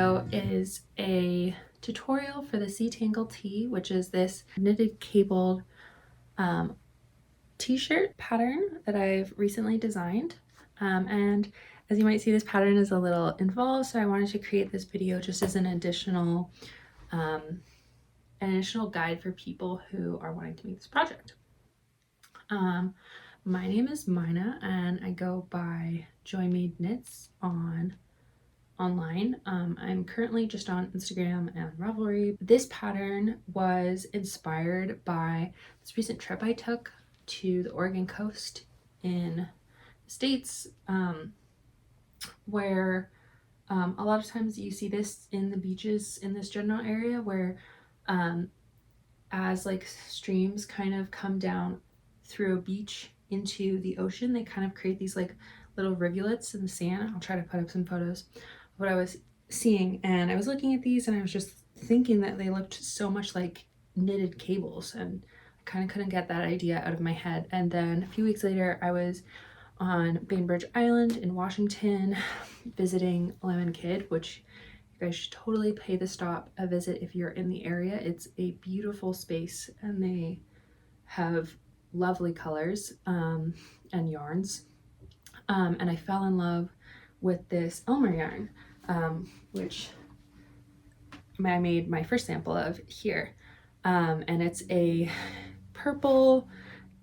video is a tutorial for the Sea Tangle Tee, which is this knitted cabled t-shirt pattern that I've recently designed. And as you might see, this pattern is a little involved, so I wanted to create this video just as an additional guide for people who are wanting to make this project. My name is Mina and I go by Joy Made Knits online. I'm currently just on Instagram and Ravelry. This pattern was inspired by this recent trip I took to the Oregon coast in the States, where a lot of times you see this in the beaches in this general area where as like streams kind of come down through a beach into the ocean, they kind of create these like little rivulets in the sand. I'll try to put up some photos of what I was seeing, and I was looking at these and I was just thinking that they looked so much like knitted cables, and I kind of couldn't get that idea out of my head. And then a few weeks later I was on Bainbridge Island in Washington visiting Lemon Kid, which you guys should totally pay the stop a visit if you're in the area. It's a beautiful space and they have lovely colors and yarns. And I fell in love with this Elmer yarn, which I made my first sample of here. And it's a purple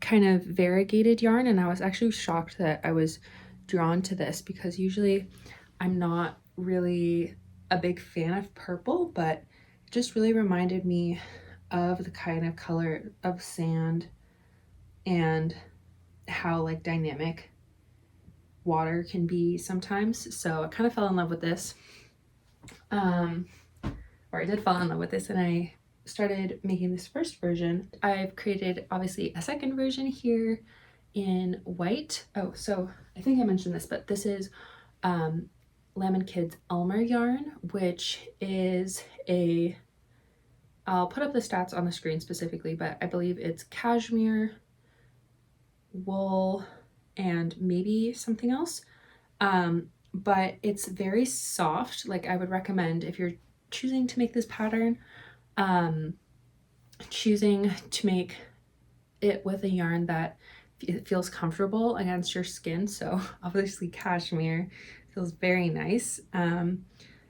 kind of variegated yarn, and I was actually shocked that I was drawn to this because usually I'm not really a big fan of purple, but it just really reminded me of the kind of color of sand and how like dynamic water can be sometimes. So I kind of fell in love with this, or I did fall in love with this, and I started making this first version. I've created obviously a second version here in white. Oh, so I think I mentioned this, but this is Lemon Kid's Elmer yarn, which is I'll put up the stats on the screen specifically, but I believe it's cashmere, wool, and maybe something else. But it's very soft. Like, I would recommend, if you're choosing to make this pattern, choosing to make it with a yarn that it feels comfortable against your skin. So obviously cashmere feels very nice.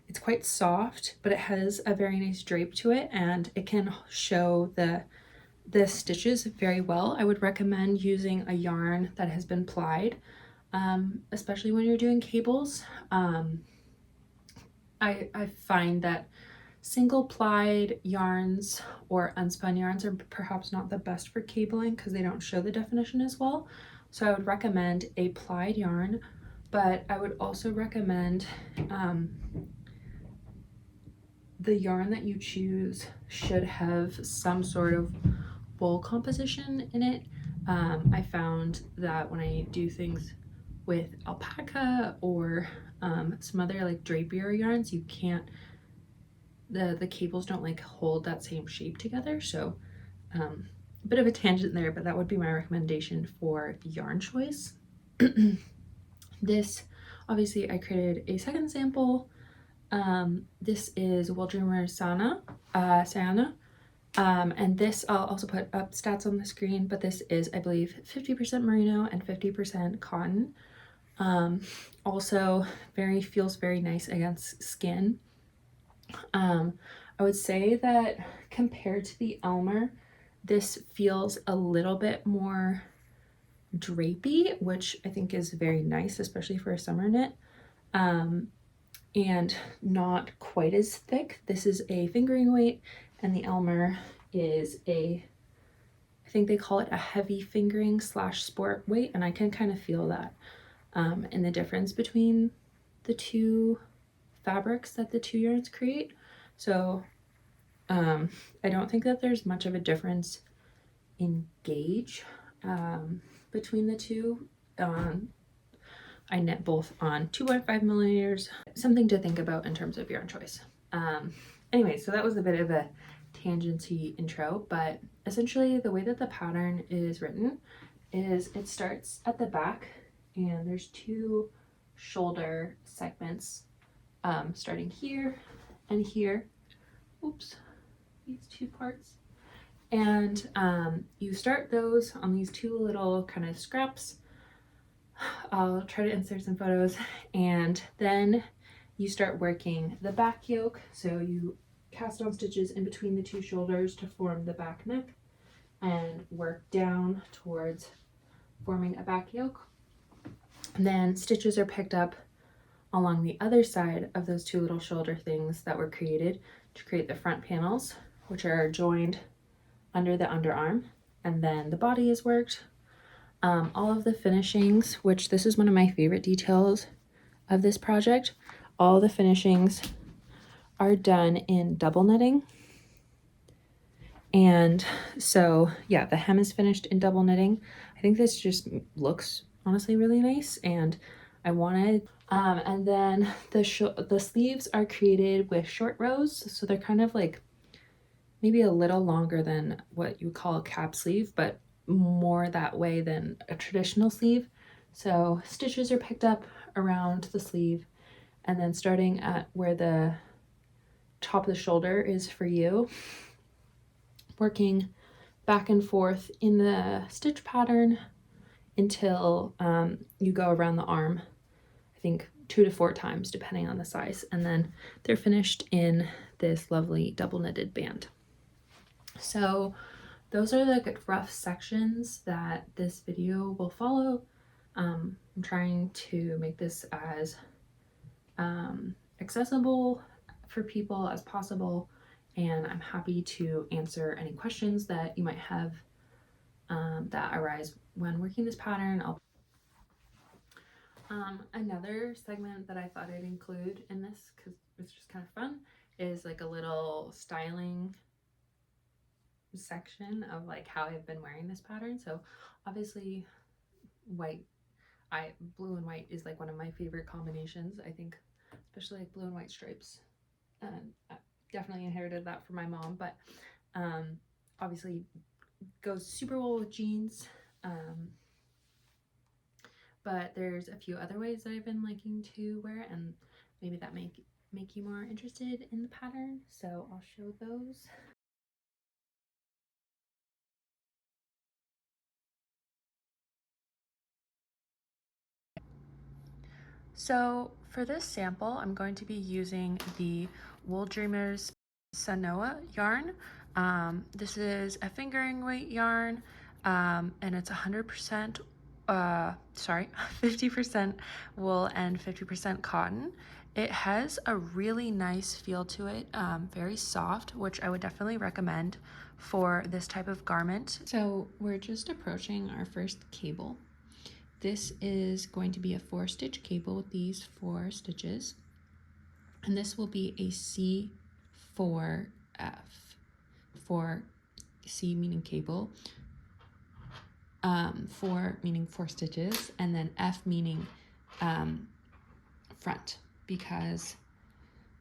It's quite soft, but it has a very nice drape to it, and it can show the stitches very well. I would recommend using a yarn that has been plied, especially when you're doing cables. I find that single plied yarns or unspun yarns are perhaps not the best for cabling because they don't show the definition as well. So I would recommend a plied yarn, but I would also recommend the yarn that you choose should have some sort of wool composition in it. I found that when I do things with alpaca or some other like drapier yarns, you can't, the cables don't like hold that same shape together. So a bit of a tangent there, but that would be my recommendation for yarn choice. This, obviously I created a second sample. This is Wool Dreamer Sana, and this, I'll also put up stats on the screen, but this is, I believe, 50% merino and 50% cotton. Also feels very nice against skin. I would say that compared to the Elmer, this feels a little bit more drapey, which I think is very nice, especially for a summer knit, and not quite as thick. This is a fingering weight, and the Elmer is I think they call it a heavy fingering / sport weight, and I can kind of feel that in the difference between the two fabrics that the two yarns create. So I don't think that there's much of a difference in gauge between the two. I knit both on 2.5 millimeters. Something to think about in terms of yarn choice. Anyway, so that was a bit of a tangency intro, but essentially the way that the pattern is written is it starts at the back, and there's two shoulder segments starting here and here. Oops, these two parts. And you start those on these two little kind of scraps. I'll try to insert some photos, and then you start working the back yoke. So you cast on stitches in between the two shoulders to form the back neck and work down towards forming a back yoke. And then stitches are picked up along the other side of those two little shoulder things that were created to create the front panels, which are joined under the underarm, and then the body is worked. All of the finishings, which this is one of my favorite details of this project, all the finishings are done in double knitting. And so yeah, the hem is finished in double knitting. I think this just looks honestly really nice, and I wanted and then the sleeves are created with short rows, so they're kind of like maybe a little longer than what you would call a cap sleeve, but more that way than a traditional sleeve. So stitches are picked up around the sleeve, and then starting at where the top of the shoulder is for you, working back and forth in the stitch pattern until you go around the arm, I think 2 to 4 times depending on the size, and then they're finished in this lovely double knitted band. So those are the rough sections that this video will follow. I'm trying to make this as accessible for people as possible, and I'm happy to answer any questions that you might have that arise when working this pattern. Another segment that I thought I'd include in this, because it's just kind of fun, is like a little styling section of like how I've been wearing this pattern. So obviously blue and white is like one of my favorite combinations. I think especially like blue and white stripes, and I definitely inherited that from my mom, but obviously goes super well with jeans. But there's a few other ways that I've been liking to wear it, and maybe that make you more interested in the pattern, so I'll show those. So for this sample, I'm going to be using the Wool Dreamers Sanoa yarn. This is a fingering weight yarn, and it's 100%, 50% wool and 50% cotton. It has a really nice feel to it, very soft, which I would definitely recommend for this type of garment. So we're just approaching our first cable. This is going to be a 4-stitch cable with these 4 stitches, and this will be a C4F. 4 C meaning cable, 4 meaning 4 stitches, and then F meaning front, because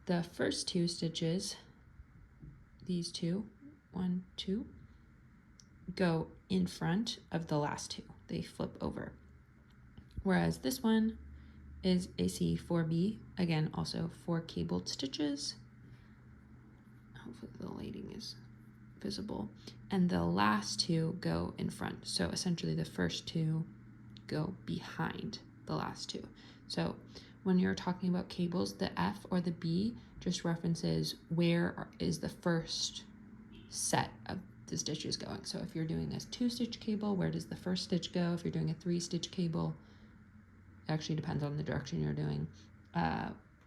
the first 2 stitches, these 2, 1, 2, go in front of the last 2. They flip over. Whereas this one is a C4B, again, also 4 cabled stitches. Hopefully the lighting is visible. And the last 2 go in front. So essentially the first 2 go behind the last 2. So when you're talking about cables, the F or the B just references where is the first set of the stitches going. So if you're doing a 2-stitch cable, where does the first stitch go? If you're doing a 3-stitch cable, actually depends on the direction you're doing,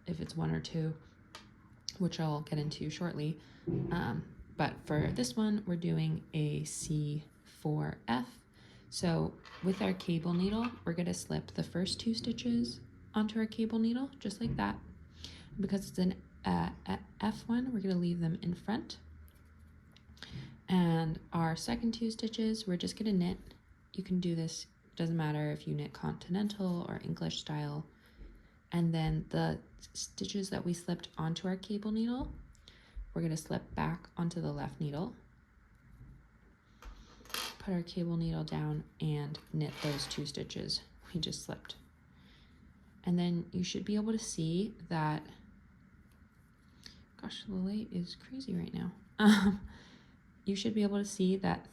if it's 1 or 2, which I'll get into shortly, but for this one we're doing a C4F. So with our cable needle, we're going to slip the first 2 stitches onto our cable needle just like that. Because it's an F one, we're going to leave them in front, and our second 2 stitches we're just going to knit. You can do this, doesn't matter if you knit continental or English style. And then the stitches that we slipped onto our cable needle, we're going to slip back onto the left needle, put our cable needle down, and knit those 2 stitches we just slipped. And then you should be able to see that, Gosh, the light is crazy right now. You should be able to see that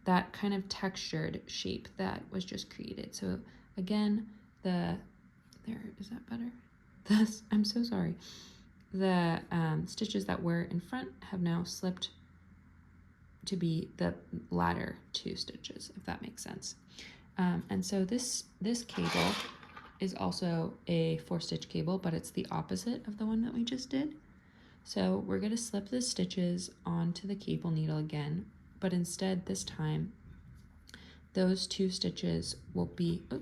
that kind of textured shape that was just created. So again, is that better? I'm so sorry. The stitches that were in front have now slipped to be the latter 2 stitches, if that makes sense. And so this cable is also a 4-stitch cable, but it's the opposite of the one that we just did. So we're going to slip the stitches onto the cable needle again, but instead this time those 2 stitches will be, we're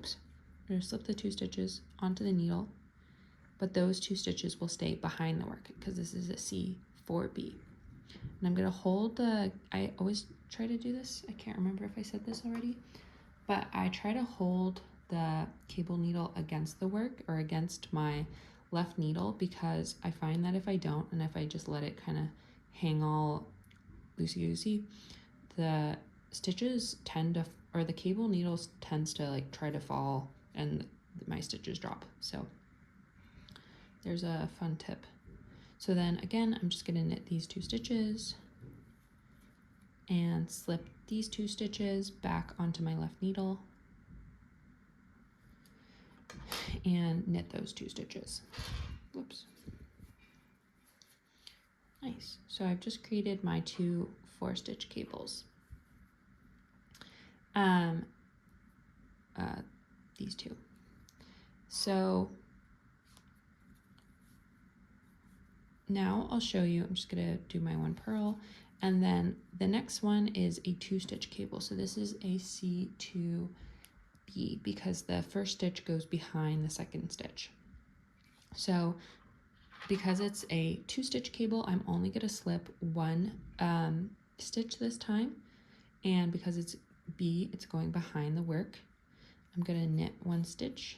going to slip the 2 stitches onto the needle, but those 2 stitches will stay behind the work because this is a C4B. And I'm going to hold I always try to do this. I can't remember if I said this already, but I try to hold the cable needle against the work or against my left needle, because I find that if I don't, and if I just let it kind of hang all loosey-goosey, the stitches tend to, or the cable needles tends to like try to fall and my stitches drop. So there's a fun tip. So then again, I'm just going to knit these 2 stitches and slip these 2 stitches back onto my left needle and knit those 2 stitches. Whoops. Nice. So I've just created my 2 4-stitch cables. These 2. So now I'll show you, I'm just going to do my 1 purl, and then the next one is a 2-stitch cable. So this is a C2B because the first stitch goes behind the second stitch. So because it's a 2-stitch cable, I'm only going to slip 1 stitch this time, and because it's B, it's going behind the work, I'm going to knit 1 stitch,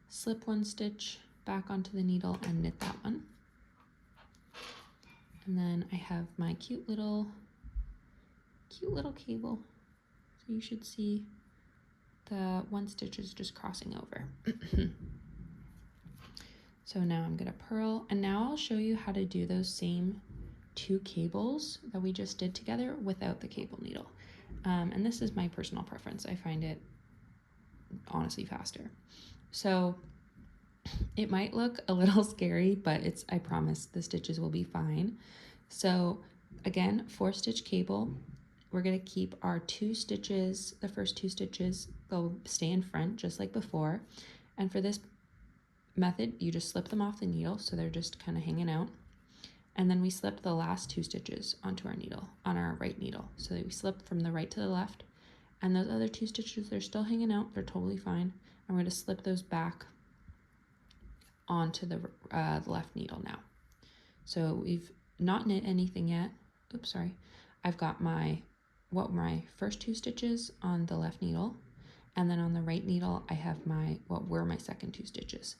slip 1 stitch back onto the needle and knit that one. And then I have my cute little cable. So you should see the 1 stitch is just crossing over. So now I'm gonna purl, and now I'll show you how to do those same 2 cables that we just did together without the cable needle. And this is my personal preference. I find it honestly faster. So it might look a little scary, but I promise the stitches will be fine. So again, 4-stitch cable, we're gonna keep our 2 stitches, the first 2 stitches, they'll stay in front just like before. And for this method, you just slip them off the needle, so they're just kind of hanging out. And then we slip the last 2 stitches onto our needle, on our right needle. So that we slip from the right to the left, and those other 2 stitches, they're still hanging out, they're totally fine. I'm going to slip those back onto the left needle now. So we've not knit anything yet. Oops, sorry. I've got my first 2 stitches on the left needle, and then on the right needle I have what were my second 2 stitches.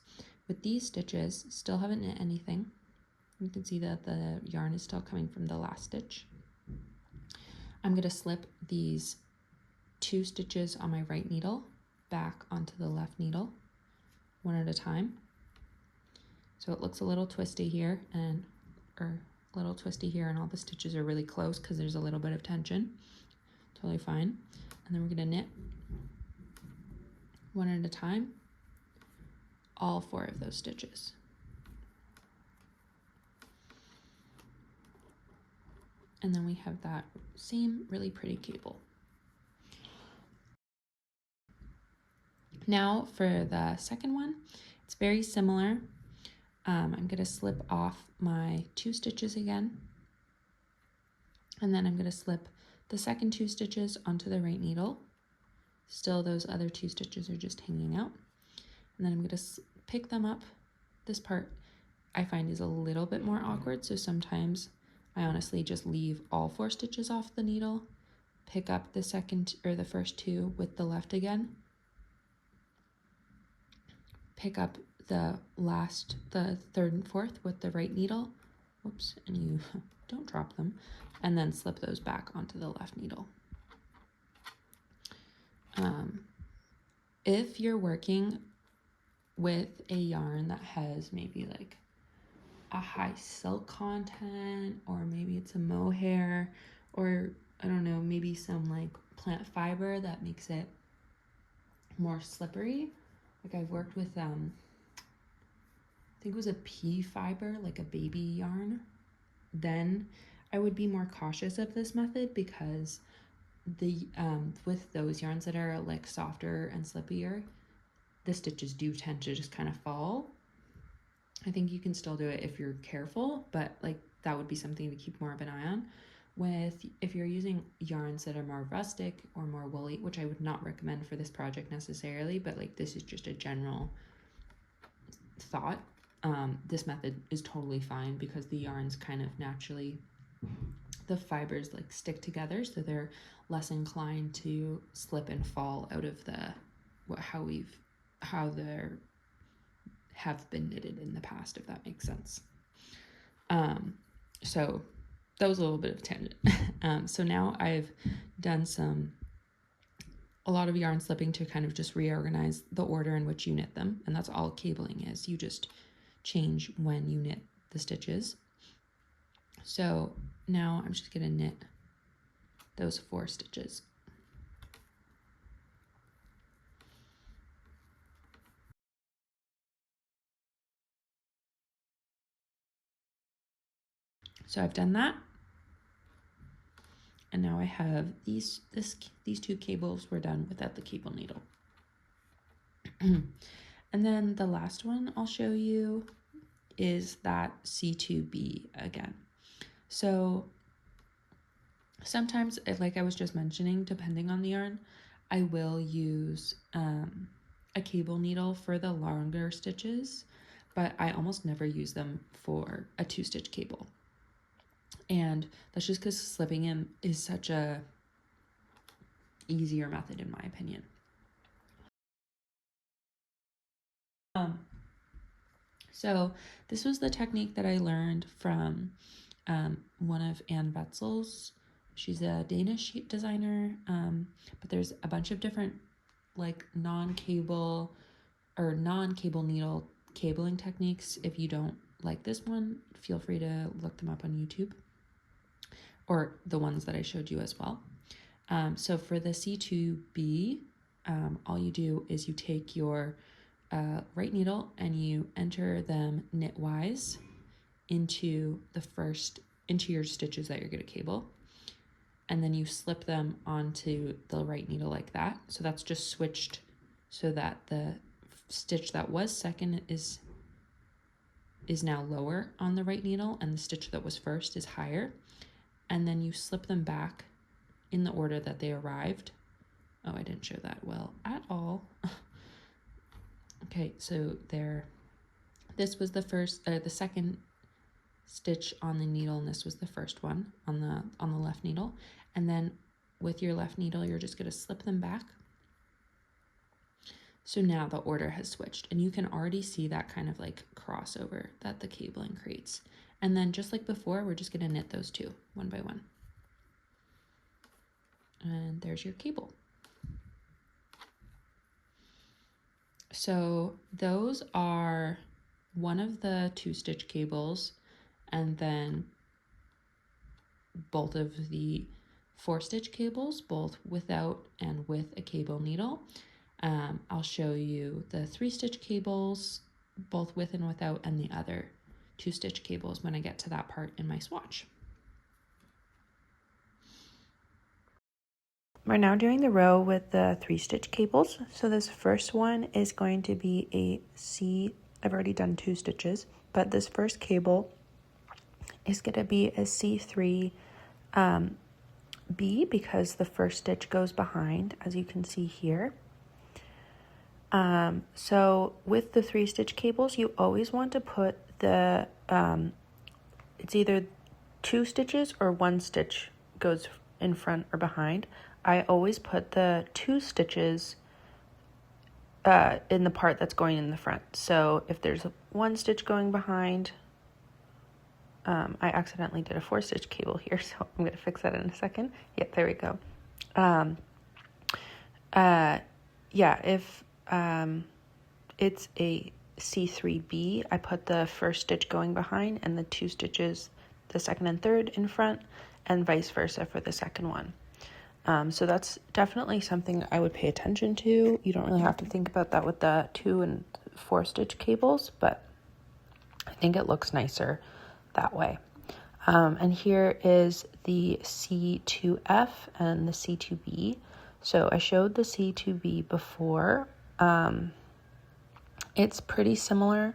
With these stitches, still haven't knit anything. You can see that the yarn is still coming from the last stitch. I'm going to slip these 2 stitches on my right needle back onto the left needle, one at a time. So it looks a little twisty here, and all the stitches are really close because there's a little bit of tension. Totally fine. And then we're going to knit one at a time, all 4 of those stitches. And then we have that same really pretty cable. Now for the second one, it's very similar. I'm going to slip off my 2 stitches again, and then I'm going to slip the second 2 stitches onto the right needle. Still, those other 2 stitches are just hanging out. And then I'm going to pick them up. This part I find is a little bit more awkward, so sometimes I honestly just leave all 4 stitches off the needle, pick up the first 2 with the left again, pick up the third and fourth with the right needle, whoops, and you don't drop them, and then slip those back onto the left needle. If you're working with a yarn that has maybe like a high silk content, or maybe it's a mohair, or I don't know, maybe some like plant fiber that makes it more slippery. Like I've worked with I think it was a pea fiber, like a baby yarn. Then I would be more cautious of this method, because the with those yarns that are like softer and slippier, the stitches do tend to just kind of fall. I think you can still do it if you're careful, but like that would be something to keep more of an eye on. If you're using yarns that are more rustic or more woolly, which I would not recommend for this project necessarily, but like this is just a general thought, this method is totally fine, because the yarns kind of naturally, the fibers like stick together, so they're less inclined to slip and fall out of how they have been knitted in the past, if that makes sense. So that was a little bit of a tangent. So now I've done a lot of yarn slipping to kind of just reorganize the order in which you knit them, and that's all cabling is. You just change when you knit the stitches. So now I'm just going to knit those 4 stitches. So I've done that. And now I have these 2 cables were done without the cable needle. And then the last one I'll show you is that C2B again. So sometimes, like I was just mentioning, depending on the yarn, I will use a cable needle for the longer stitches, but I almost never use them for a 2-stitch cable. And that's just because slipping in is such a easier method, in my opinion. So this was the technique that I learned from one of Anne Wetzel's. She's a Danish designer, but there's a bunch of different like non-cable needle cabling techniques. If you don't like this one, feel free to look them up on YouTube, or the ones that I showed you as well. So for the C2B, all you do is you take your right needle and you enter them knitwise into your stitches that you're going to cable, and then you slip them onto the right needle like that. So that's just switched so that the stitch that was second is now lower on the right needle, and the stitch that was first is higher. And then you slip them back in the order that they arrived. Oh, I didn't show that well at all. Okay, so this was the second stitch on the needle, and this was the first one on the left needle. And then with your left needle, you're just going to slip them back. So now the order has switched, and you can already see that kind of like crossover that the cabling creates. And then just like before, we're just going to knit those 2 one by one. And there's your cable. So those are one of the 2-stitch cables, and then both of the 4-stitch cables, both without and with a cable needle. I'll show you the 3-stitch cables, both with and without, and the other 2-stitch cables when I get to that part in my swatch. We're now doing the row with the 3-stitch cables. So this first one is going to be a C. I've already done 2 stitches, but this first cable is going to be a C3 B, because the first stitch goes behind, as you can see here. So with the 3-stitch cables, you always want to put the it's either 2 stitches or 1 stitch goes in front or behind. I always put the 2 stitches in the part that's going in the front. So if there's 1 stitch going behind, I accidentally did a 4-stitch cable here, so I'm going to fix that in a second. Yep, there we go. Yeah, it's a C3B. I put the first stitch going behind and the 2 stitches, the second and third, in front, and vice versa for the second one. So that's definitely something I would pay attention to. You don't really have to think about that with the 2 and 4 stitch cables, but I think it looks nicer that way. And here is the C2F and the C2B. So I showed the C2B before. It's pretty similar.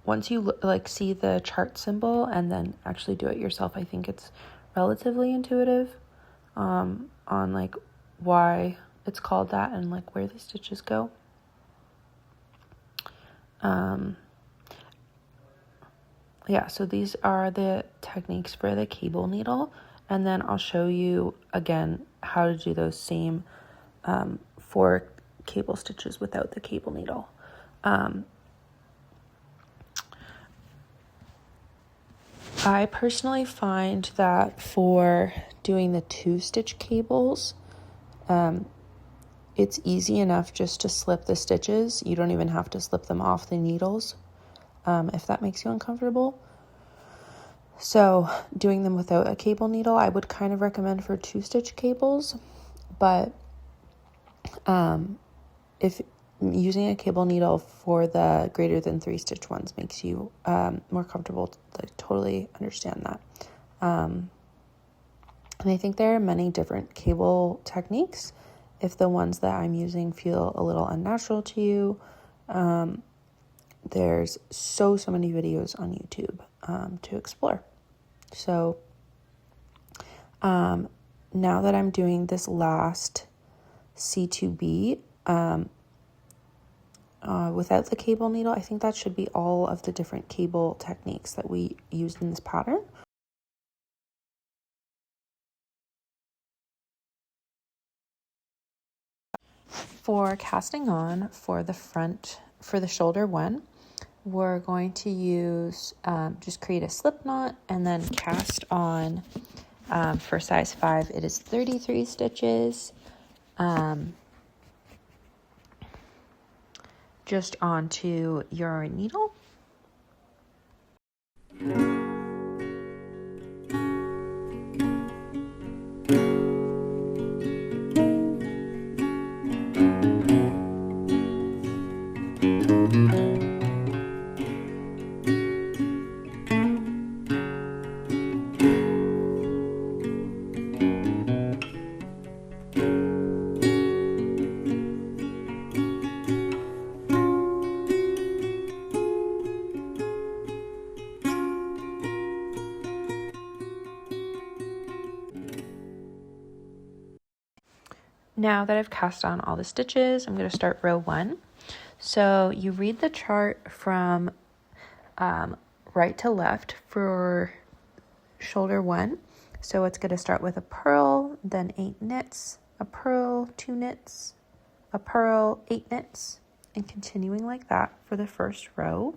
Once you like see the chart symbol and then actually do it yourself, I think it's relatively intuitive on like why it's called that and like where the stitches go. Yeah, so these are the techniques for the cable needle, and then I'll show you again how to do those same 4 cable stitches without the cable needle. I personally find that for doing the 2 stitch cables, it's easy enough just to slip the stitches. You don't even have to slip them off the needles, if that makes you uncomfortable. So doing them without a cable needle, I would kind of recommend for 2 stitch cables, but if using a cable needle for the greater than 3 stitch ones makes you more comfortable, I totally understand that. And I think there are many different cable techniques. If the ones that I'm using feel a little unnatural to you, there's so many videos on YouTube to explore. So now that I'm doing this last C2B without the cable needle, I think that should be all of the different cable techniques that we used in this pattern. For casting on for the front, for the shoulder one, we're going to use, just create a slip knot and then cast on, for size 5, it is 33 stitches, just onto your needle. Now that I've cast on all the stitches, I'm going to start row 1. So you read the chart from right to left for shoulder 1. So it's going to start with a purl, then 8 knits, a purl, 2 knits, a purl, 8 knits, and continuing like that for the first row.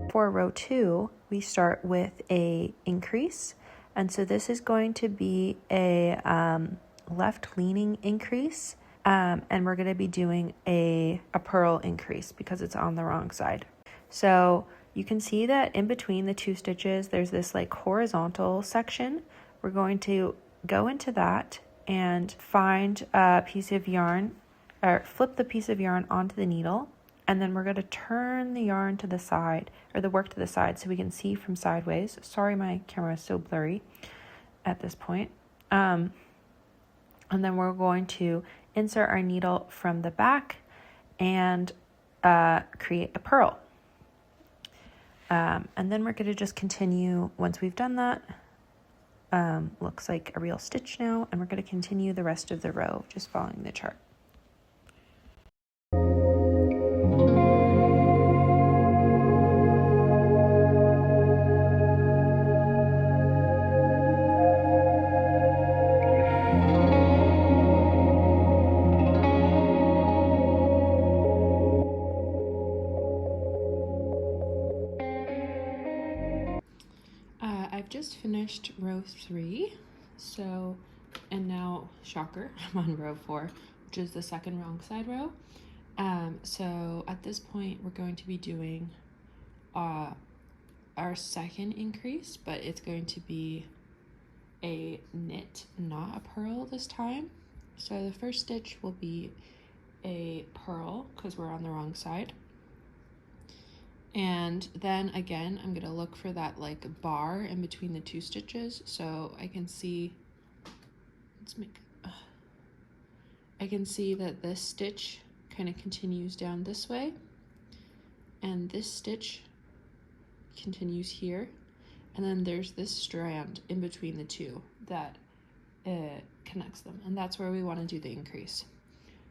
For row 2, we start with a increase, and so this is going to be a left leaning increase, and we're going to be doing a purl increase because it's on the wrong side. So you can see that in between the 2 stitches there's this like horizontal section. We're going to go into that and find a piece of yarn, or flip the piece of yarn onto the needle, and then we're going to turn the yarn to the side, or the work to the side, so we can see from sideways. Sorry, my camera is so blurry at this point. And then we're going to insert our needle from the back and create a purl. And then we're going to just continue once we've done that. Looks like a real stitch now, and we're going to continue the rest of the row just following the chart. finished row 3. So, and now, shocker, I'm on row 4, which is the second wrong side row. So at this point, we're going to be doing our second increase, but it's going to be a knit, not a purl this time. So the first stitch will be a purl because we're on the wrong side. And then again, I'm gonna look for that like bar in between the 2 stitches so I can see, I can see that this stitch kind of continues down this way and this stitch continues here, and then there's this strand in between the 2 that connects them, and that's where we want to do the increase.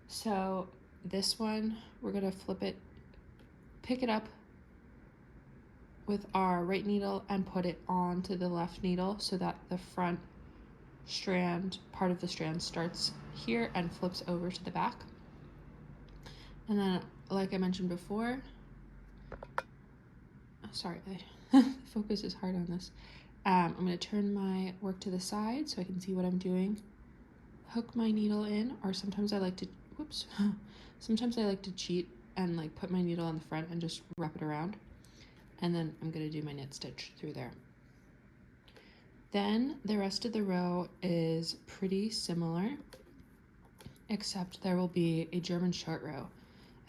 So this one, we're gonna flip it, pick it up with our right needle and put it onto the left needle so that the front strand, part of the strand, starts here and flips over to the back. And then, like I mentioned before, sorry, the focus is hard on this. I'm going to turn my work to the side so I can see what I'm doing. Hook my needle in, or sometimes I like to, sometimes I like to cheat and like put my needle on the front and just wrap it around. And then I'm going to do my knit stitch through there. Then the rest of the row is pretty similar, except there will be a German short row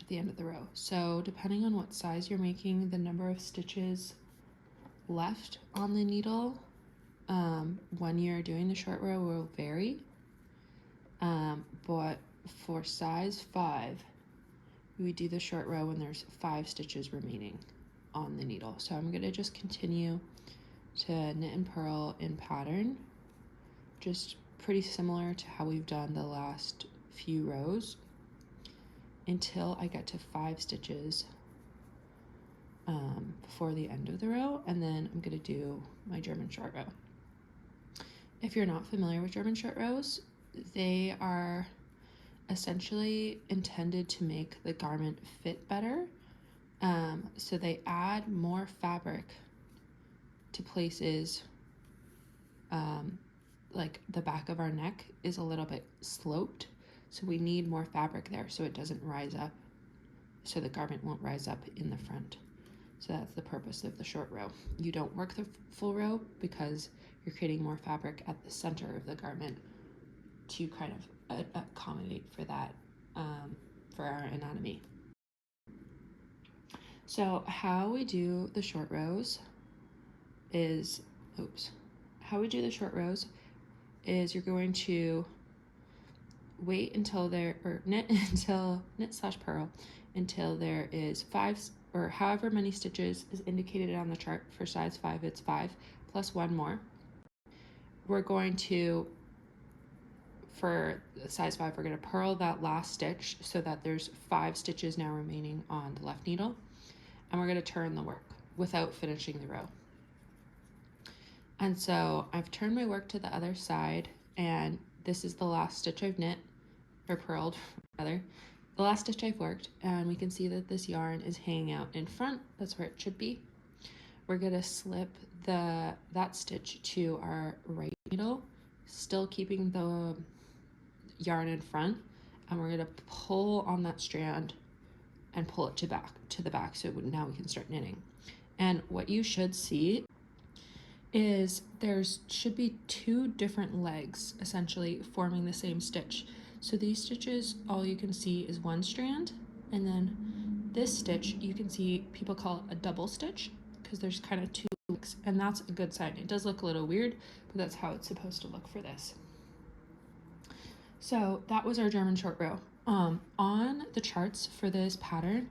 at the end of the row. So depending on what size you're making, the number of stitches left on the needle when you're doing the short row will vary. But for size 5, we do the short row when there's 5 stitches remaining on the needle. So I'm going to just continue to knit and purl in pattern, just pretty similar to how we've done the last few rows, until I get to 5 stitches before the end of the row, and then I'm going to do my German short row. If you're not familiar with German short rows, they are essentially intended to make the garment fit better. So they add more fabric to places like the back of our neck is a little bit sloped, so we need more fabric there so it doesn't rise up, so the garment won't rise up in the front. So that's the purpose of the short row. You don't work the full row because you're creating more fabric at the center of the garment to kind of accommodate for that, for our anatomy. So how we do the short rows is, you're going to wait until knit/purl until there is 5 or however many stitches is indicated on the chart. For size 5, it's 5 plus 1 more. We're going to, for size 5, we're going to purl that last stitch so that there's 5 stitches now remaining on the left needle, and we're going to turn the work without finishing the row. And so I've turned my work to the other side, and this is the last stitch I've knit, or purled rather, the last stitch I've worked, and we can see that this yarn is hanging out in front. That's where it should be. We're gonna slip that stitch to our right needle, still keeping the yarn in front, and we're gonna pull on that strand and pull it to the back so now we can start knitting. And what you should see is should be 2 different legs essentially forming the same stitch. So these stitches, all you can see is 1 strand, and then this stitch you can see people call it a double stitch because there's kind of 2 legs, and that's a good sign. It does look a little weird, but that's how it's supposed to look for this. So that was our German short row. On the charts for this pattern,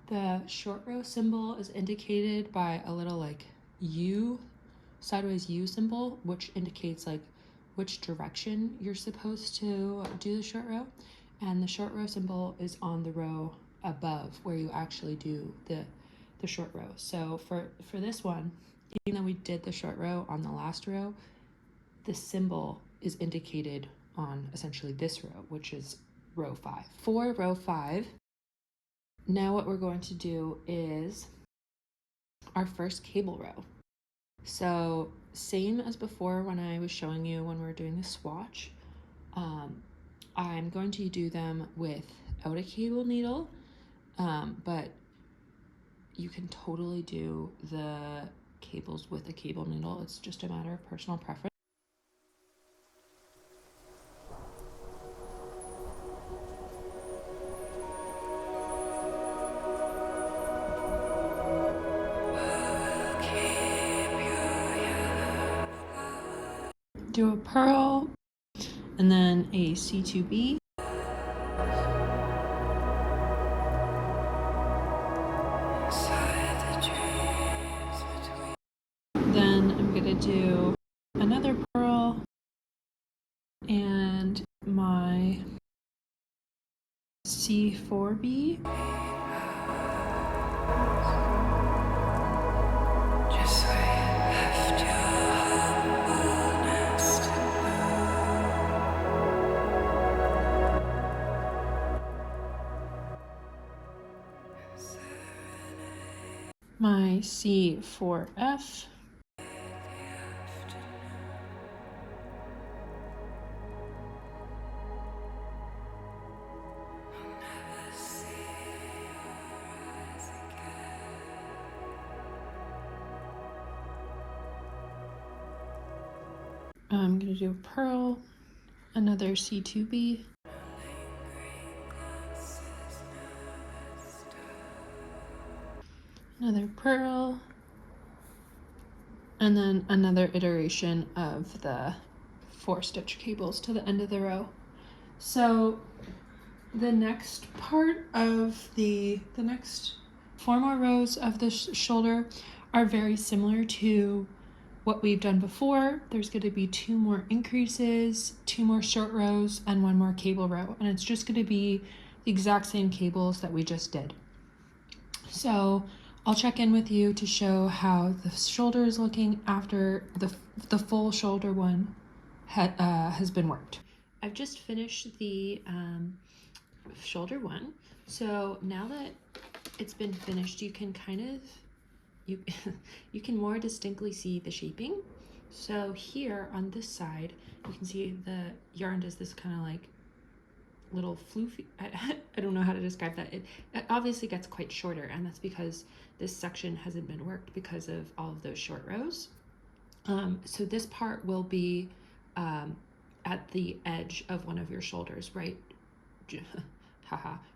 the short row symbol is indicated by a little like U, sideways U symbol, which indicates like which direction you're supposed to do the short row, and the short row symbol is on the row above where you actually do the short row. So for this one, even though we did the short row on the last row, the symbol is indicated on essentially this row, which is row 5. For row 5, now what we're going to do is our first cable row. So same as before when I was showing you when we were doing the swatch. I'm going to do them without a cable needle, but you can totally do the cables with a cable needle. It's just a matter of personal preference. Do a pearl and then a C2B. Then I'm gonna do another pearl and my C4B. My C4F. I'm gonna do a pearl, another C2B. Another pearl, and then another iteration of the 4-stitch cables to the end of the row. So the next part of the next 4 more rows of the shoulder are very similar to what we've done before. There's going to be 2 more increases, 2 more short rows, and 1 more cable row, and it's just going to be the exact same cables that we just did. So I'll check in with you to show how the shoulder is looking after the full shoulder one has been worked. I've just finished the shoulder one. So now that it's been finished, you can kind of you can more distinctly see the shaping. So here on this side, you can see the yarn does this kind of like little floofy, I don't know how to describe that. It obviously gets quite shorter, and that's because this section hasn't been worked because of all of those short rows. So this part will be at the edge of one of your shoulders, right?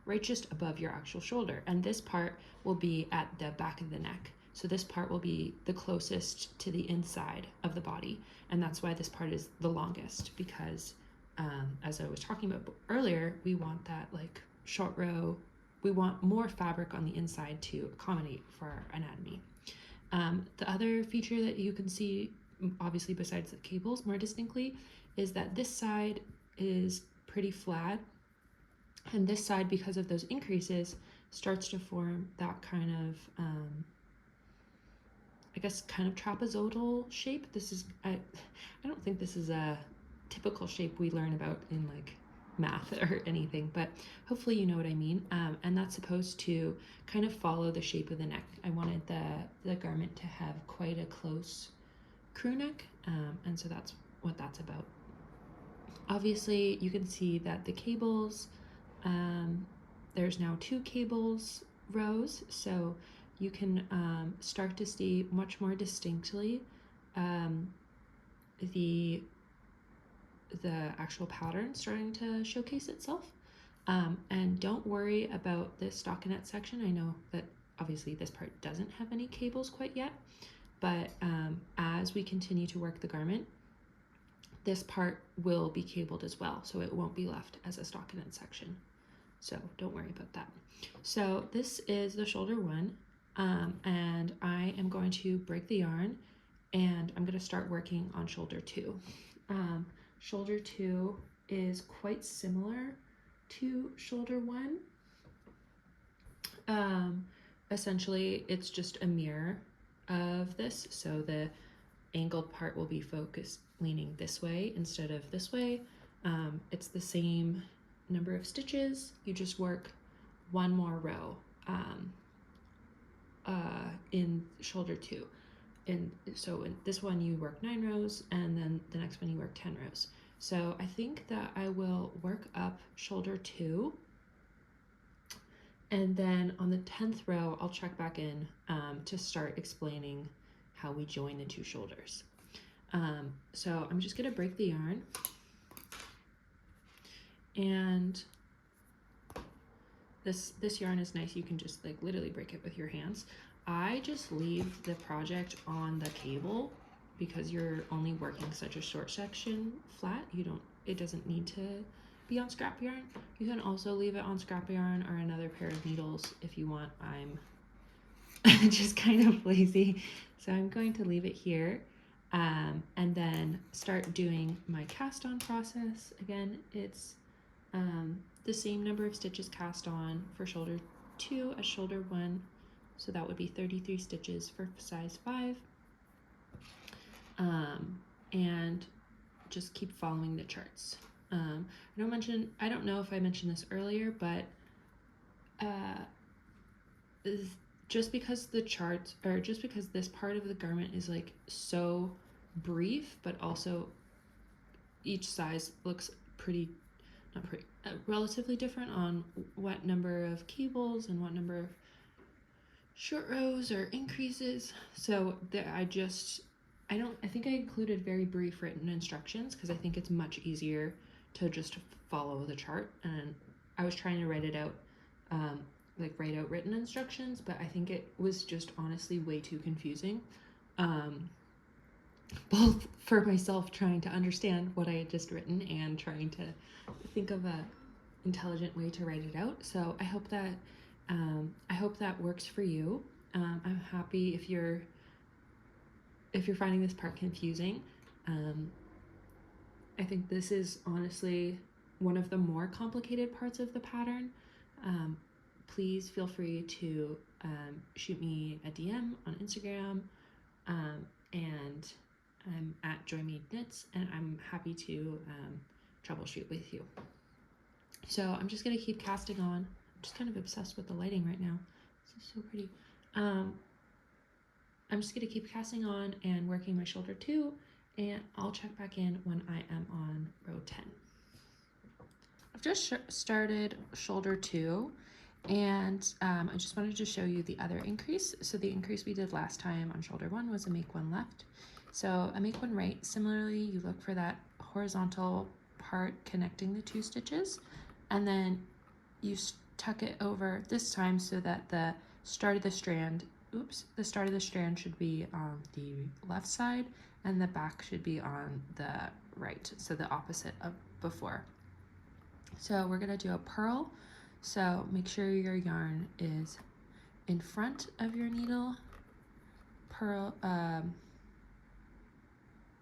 Right just above your actual shoulder. And this part will be at the back of the neck. So this part will be the closest to the inside of the body. And that's why this part is the longest, because as I was talking about earlier, we want that like short row, we want more fabric on the inside to accommodate for our anatomy. The other feature that you can see, obviously besides the cables more distinctly, is that this side is pretty flat, and this side, because of those increases, starts to form that kind of I guess kind of trapezoidal shape. This is I don't think this is a typical shape we learn about in like math or anything, but hopefully you know what I mean. And that's supposed to kind of follow the shape of the neck. I wanted the garment to have quite a close crew neck, and so that's what that's about. Obviously you can see that the cables, there's now 2 cables rows, so you can start to see much more distinctly the actual pattern starting to showcase itself. And don't worry about the stockinette section. I know that obviously this part doesn't have any cables quite yet, but as we continue to work the garment, this part will be cabled as well, so it won't be left as a stockinette section. So don't worry about that. So this is the shoulder one, and I am going to break the yarn, and I'm going to start working on shoulder 2. Shoulder 2 is quite similar to shoulder 1. Essentially, it's just a mirror of this, so the angled part will be focused leaning this way instead of this way. It's the same number of stitches, you just work 1 more row in shoulder 2. so in this one you work 9 rows, and then the next one you work 10 rows. So I think that I will work up shoulder 2, and then on the 10th row I'll check back in to start explaining how we join the 2 shoulders. So I'm just gonna break the yarn, and this yarn is nice. You can just like literally break it with your hands. I just leave the project on the cable because you're only working such a short section flat. It doesn't need to be on scrap yarn. You can also leave it on scrap yarn or another pair of needles if you want. I'm just kind of lazy, so I'm going to leave it here, and then start doing my cast on process. Again, it's the same number of stitches cast on for shoulder 2 as shoulder 1, so that would be 33 stitches for size 5, and just keep following the charts. I don't know if I mentioned this earlier, but just because the charts, or just because this part of the garment is like so brief, but also each size looks relatively different on what number of cables and what number of short rows or increases. So I think I included very brief written instructions because I think it's much easier to just follow the chart. And I was trying to write it out, write out written instructions, but I think it was just honestly way too confusing. Both for myself trying to understand what I had just written and trying to think of a intelligent way to write it out. So I hope that works for you. I'm happy if you're finding this part confusing. I think this is honestly one of the more complicated parts of the pattern. Please feel free to shoot me a DM on Instagram, and I'm at Joy Made Knits, and I'm happy to troubleshoot with you. So I'm just gonna keep casting on. I'm just kind of obsessed with the lighting right now. This is so pretty. I'm just gonna keep casting on and working my shoulder 2, and I'll check back in when I am on row 10. I've just started shoulder 2, and I just wanted to show you the other increase. So the increase we did last time on shoulder 1 was a make 1 left. So a make 1 right. Similarly, you look for that horizontal part connecting the 2 stitches, and then you tuck it over this time so that the start of the strand should be on the left side and the back should be on the right, so the opposite of before. So we're gonna do a purl. So make sure your yarn is in front of your needle. Purl,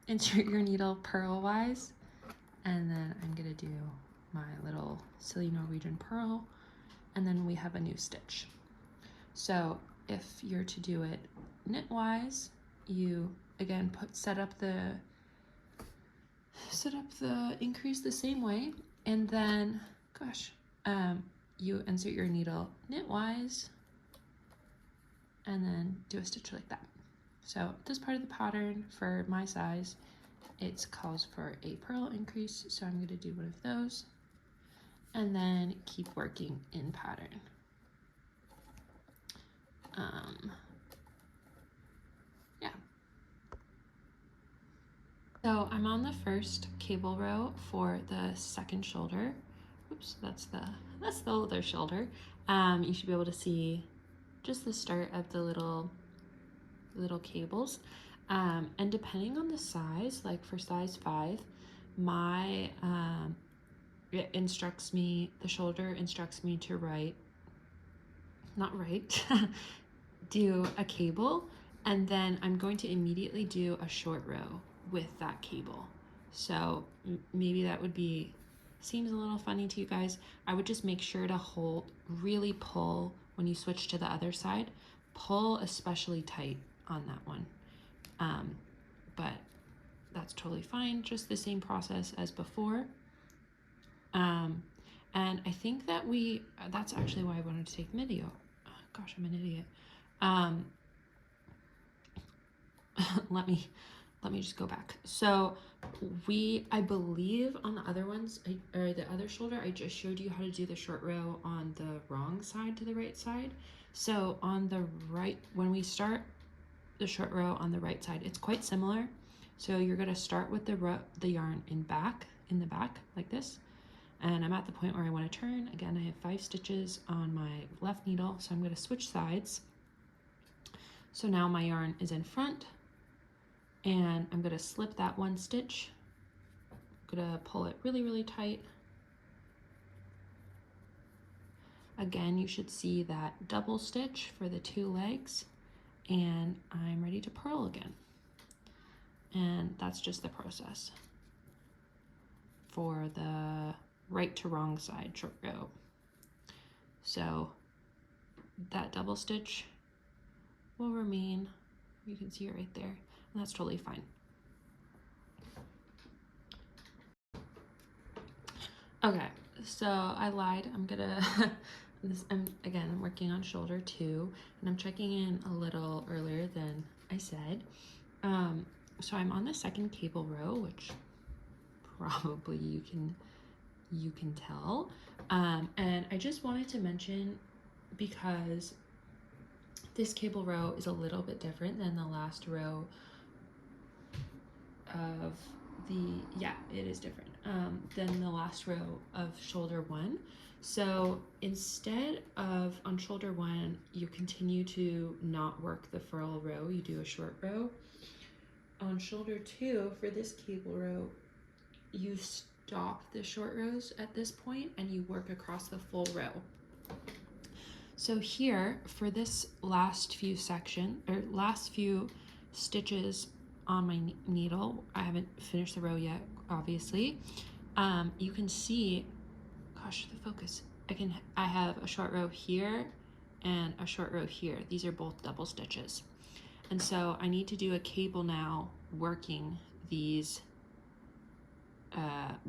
insert your needle purlwise, and then I'm gonna do my little silly Norwegian purl, and then we have a new stitch. So if you're to do it knitwise, you again set up the increase the same way, and then you insert your needle knitwise and then do a stitch like that. So this part of the pattern for my size, it calls for a purl increase, so I'm going to do one of those and then keep working in pattern. Yeah. So I'm on the first cable row for the second shoulder. Oops, that's the other shoulder. You should be able to see just the start of the little cables. And depending on the size, like for size 5, my the shoulder instructs me to do a cable, and then I'm going to immediately do a short row with that cable. So maybe that seems a little funny to you guys. I would just make sure to really pull when you switch to the other side. Pull especially tight on that one. But that's totally fine. Just the same process as before. And I think that that's actually why I wanted to take video. Oh, gosh, I'm an idiot. let me just go back. So I believe on the other ones, or the other shoulder, I just showed you how to do the short row on the wrong side to the right side. So on the right, when we start the short row on the right side, it's quite similar. So you're going to start with the yarn in the back like this. And I'm at the point where I want to turn. Again, I have 5 stitches on my left needle, so I'm going to switch sides. So now my yarn is in front, and I'm going to slip that 1 stitch. I'm going to pull it really, really tight. Again, you should see that double stitch for the 2 legs, and I'm ready to purl again. And that's just the process for the right to wrong side short row. So that double stitch will remain, you can see it right there, and that's totally fine. Okay, so I lied. I'm gonna I'm working on shoulder 2, and I'm checking in a little earlier than I said. So I'm on the second cable row, which probably you can tell. And I just wanted to mention, because this cable row is a little bit different than the last row of it is different than the last row of shoulder 1. So instead of on shoulder 1, you continue to not work the furl row, you do a short row. On shoulder 2, for this cable row, you stop the short rows at this point and you work across the full row. So here, for this last few stitches on my needle, I haven't finished the row yet, obviously. You can see, gosh, the focus. I have a short row here and a short row here. These are both double stitches. And so I need to do a cable now working these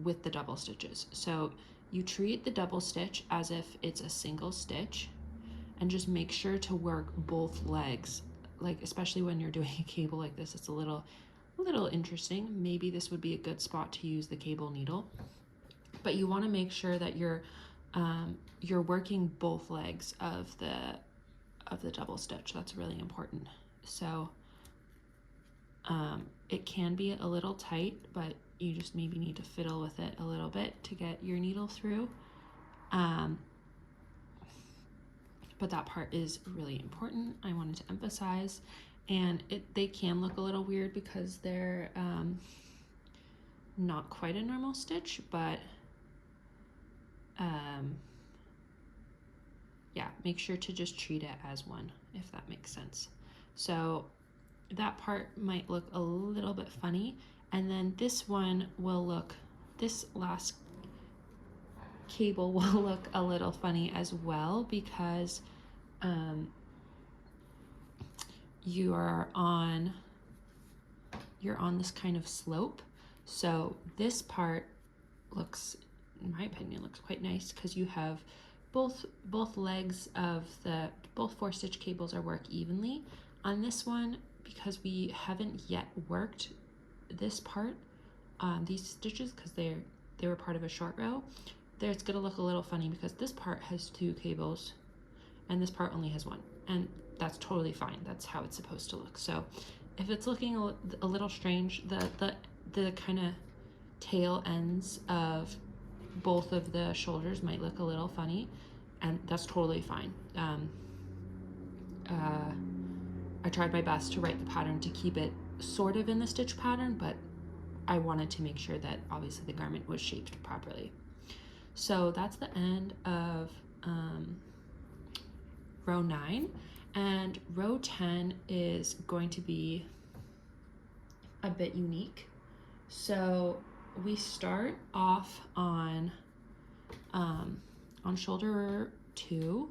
with the double stitches. So you treat the double stitch as if it's a single stitch, and just make sure to work both legs. Like, especially when you're doing a cable like this, it's a little interesting. Maybe this would be a good spot to use the cable needle, but you want to make sure that you're working both legs of the double stitch. That's really important. So it can be a little tight, but you just maybe need to fiddle with it a little bit to get your needle through. But that part is really important. I wanted to emphasize, and they can look a little weird because they're not quite a normal stitch, but yeah, make sure to just treat it as one, if that makes sense. So that part might look a little bit funny, and then this last cable will look a little funny as well, because you're on this kind of slope. So this part looks, in my opinion, looks quite nice, because you have both legs of both 4-stitch cables are worked evenly. On this one, because we haven't yet worked this part, these stitches, because they were part of a short row, it's gonna look a little funny because this part has 2 cables and this part only has 1, and that's totally fine. That's how it's supposed to look. So if it's looking a little strange, the kind of tail ends of both of the shoulders might look a little funny, and that's totally fine. I tried my best to write the pattern to keep it sort of in the stitch pattern, but I wanted to make sure that obviously the garment was shaped properly. So that's the end of row 9, and row 10 is going to be a bit unique. So we start off on shoulder 2,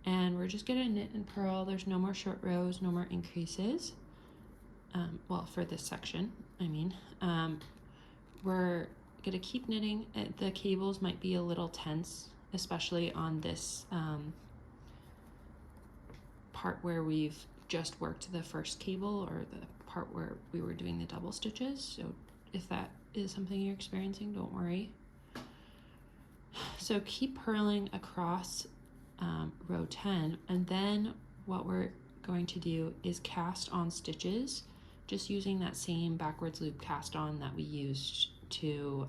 and we're just gonna knit and purl. There's no more short rows, no more increases. Well, for this section, I mean, we're gonna keep knitting. The cables might be a little tense, especially on this part where we've just worked the first cable or the part where we were doing the double stitches. So if that is something you're experiencing, don't worry. So keep purling across row 10, and then what we're going to do is cast on stitches, just using that same backwards loop cast on that we used to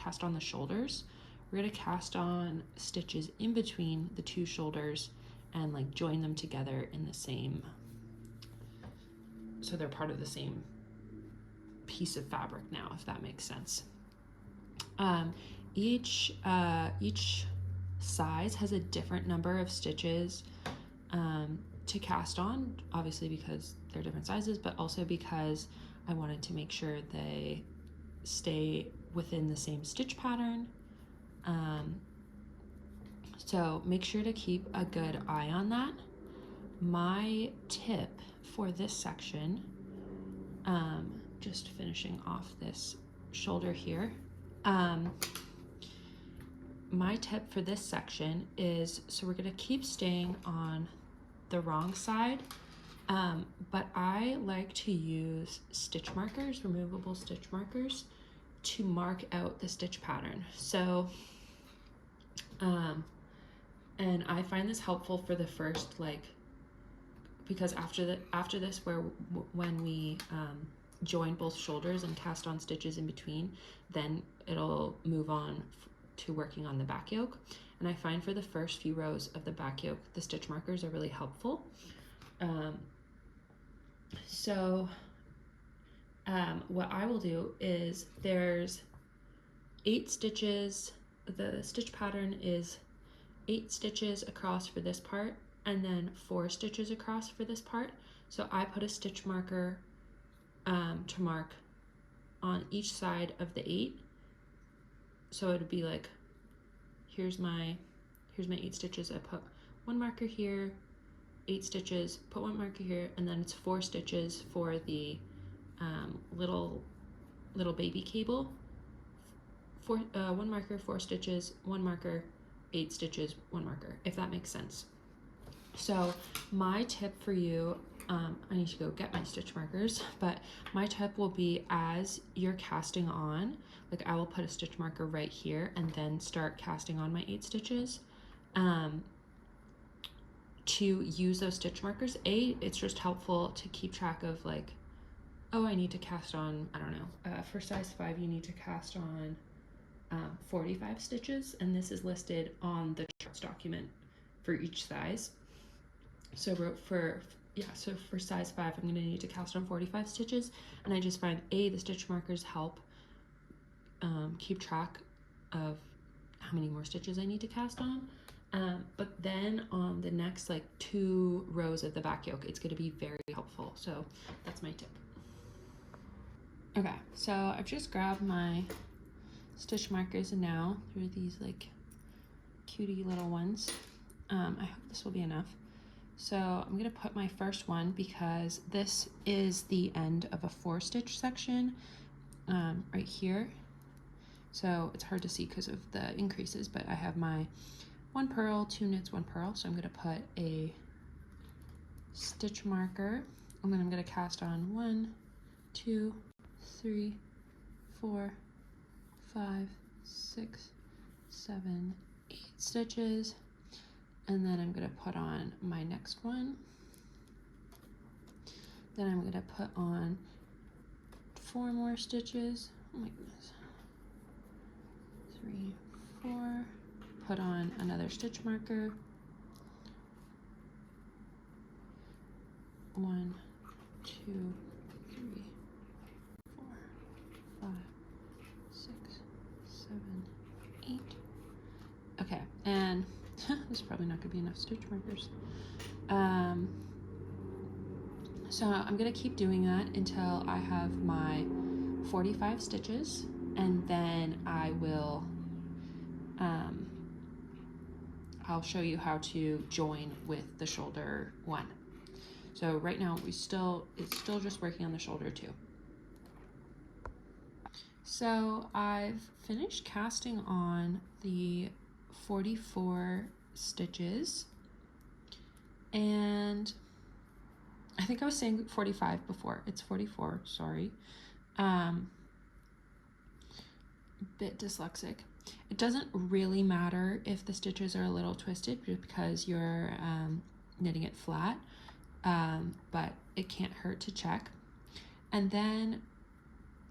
cast on the shoulders. We're going to cast on stitches in between the two shoulders and like join them together in the same, so they're part of the same piece of fabric now, if that makes sense. Each size has a different number of stitches to cast on, obviously because they're different sizes, but also because I wanted to make sure they stay within the same stitch pattern. So make sure to keep a good eye on that. My tip for this section, just finishing off this shoulder here, my tip for this section is, so we're gonna keep staying on the wrong side, but I like to use stitch markers, removable stitch markers, to mark out the stitch pattern. So, and I find this helpful for the first, like, because after this, when we join both shoulders and cast on stitches in between, then it'll move on to working on the back yoke. And I find for the first few rows of the back yoke, the stitch markers are really helpful. What I will do is, there's 8 stitches, the stitch pattern is 8 stitches across for this part, and then 4 stitches across for this part. So I put a stitch marker to mark on each side of the 8. So it would be like, here's my 8 stitches. I put 1 marker here, 8 stitches, put 1 marker here, and then it's 4 stitches for the little baby cable. 1 marker, 4 stitches, 1 marker, 8 stitches, 1 marker, if that makes sense. So my tip for you, I need to go get my stitch markers, but my tip will be, as you're casting on, like I will put a stitch marker right here and then start casting on my 8 stitches. To use those stitch markers, it's just helpful to keep track of, like, oh, I need to cast on, I don't know, for size 5 you need to cast on 45 stitches, and this is listed on the charts document for each size. So for size 5 I'm going to need to cast on 45 stitches, and I just find the stitch markers help keep track of how many more stitches I need to cast on. But then on the next like 2 rows of the back yoke, it's going to be very helpful. So that's my tip. Okay, so I've just grabbed my stitch markers, and now through these like cutie little ones, I hope this will be enough. So I'm going to put my first one, because this is the end of a 4-stitch section right here. So it's hard to see because of the increases, but I have my 1 purl, 2 knits, 1 purl. So I'm going to put a stitch marker, and then I'm going to cast on 1, 2, 3, 4, 5, 6, 7, 8 stitches. And then I'm going to put on my next one. Then I'm going to put on 4 more stitches. Oh my goodness. 3, 4. Put on another stitch marker. 1, 2, 3, 4, 5, 6, 7, 8. Okay, and this is probably not going to be enough stitch markers. So I'm going to keep doing that until I have my 45 stitches, and then I will I'll show you how to join with the shoulder one. So right now it's still just working on the shoulder 2. So I've finished casting on the 44 stitches, and I think I was saying 45 before. It's 44, sorry. Bit dyslexic. It doesn't really matter if the stitches are a little twisted because you're knitting it flat, but it can't hurt to check. And then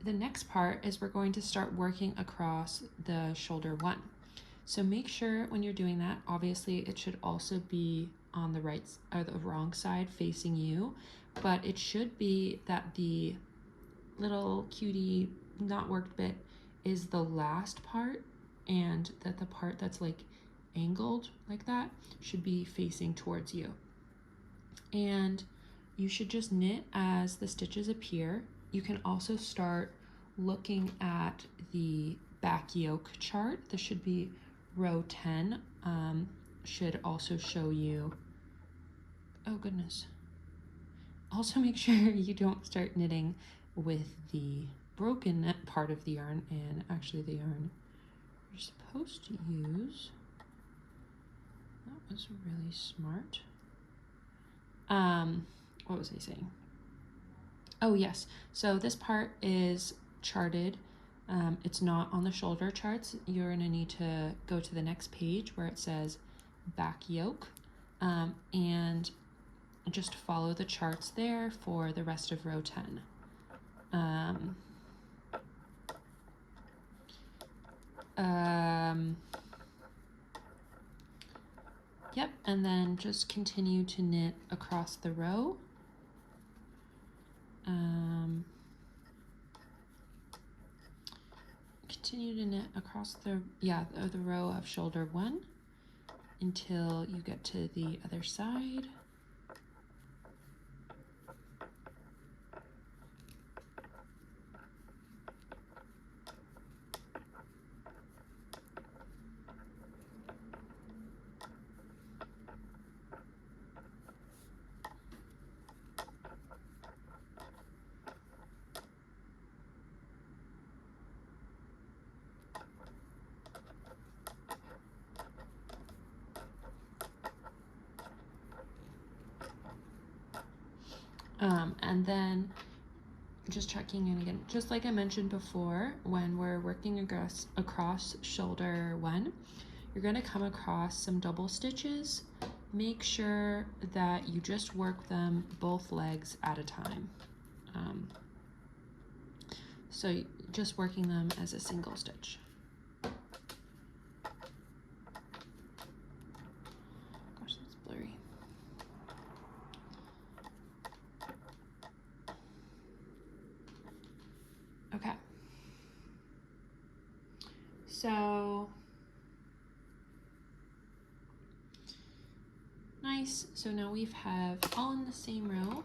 the next part is we're going to start working across the shoulder one. So make sure when you're doing that, obviously it should also be on the right or the wrong side facing you, but it should be that the little cutie not worked bit is the last part, and that the part that's like angled like that should be facing towards you. And you should just knit as the stitches appear. You can also start looking at the back yoke chart. This should be row 10. Should also show you, oh goodness. Also make sure you don't start knitting with the broken part of the yarn, and actually the yarn you're supposed to use. That was really smart. What was I saying? Oh yes, so this part is charted. It's not on the shoulder charts. You're gonna need to go to the next page where it says back yoke, and just follow the charts there for the rest of row 10. Yep, and then just continue to knit across the row. Continue to knit across the row of shoulder one until you get to the other side. And then just checking in again, just like I mentioned before, when we're working across shoulder one, you're going to come across some double stitches. Make sure that you just work them both legs at a time. So just working them as a single stitch. Gosh, that's blurry. Okay. So nice. So now we have all in the same row.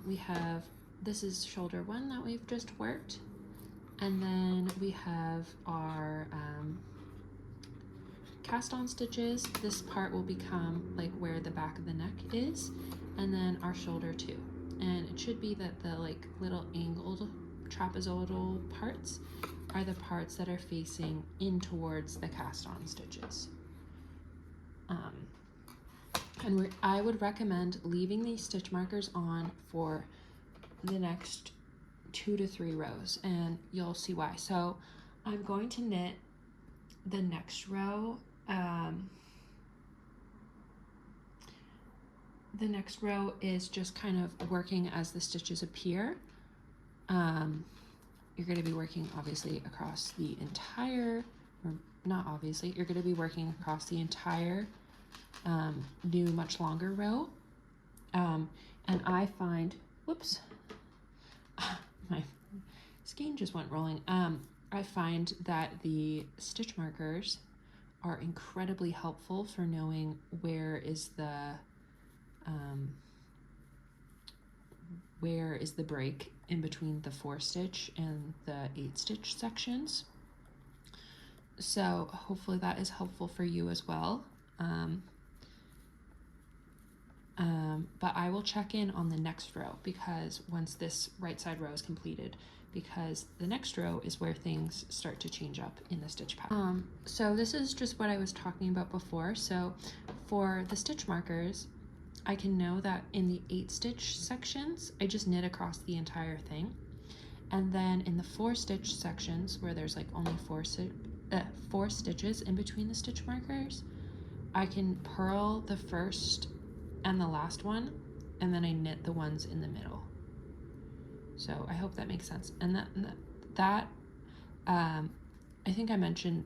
We have, this is shoulder one that we've just worked, and then we have our cast on stitches. This part will become like where the back of the neck is, and then our shoulder two. And it should be that the like little angled trapezoidal parts are the parts that are facing in towards the cast on stitches. And I would recommend leaving these stitch markers on for the next 2 to 3 rows, and you'll see why. So I'm going to knit the next row. The next row is just kind of working as the stitches appear. You're going to be working obviously across the entire, or not obviously, you're going to be working across the entire new much longer row. And I find, whoops, my skein just went rolling. I find that the stitch markers are incredibly helpful for knowing where is the break in between the 4 stitch and the 8 stitch sections. So hopefully that is helpful for you as well. But I will check in on the next row, because once this right side row is completed, because the next row is where things start to change up in the stitch pattern. So this is just what I was talking about before. So for the stitch markers, I can know that in the 8 stitch sections, I just knit across the entire thing. And then in the 4 stitch sections where there's like only 4 stitches in between the stitch markers, I can purl the first and the last one, and then I knit the ones in the middle. So I hope that makes sense. And that I think I mentioned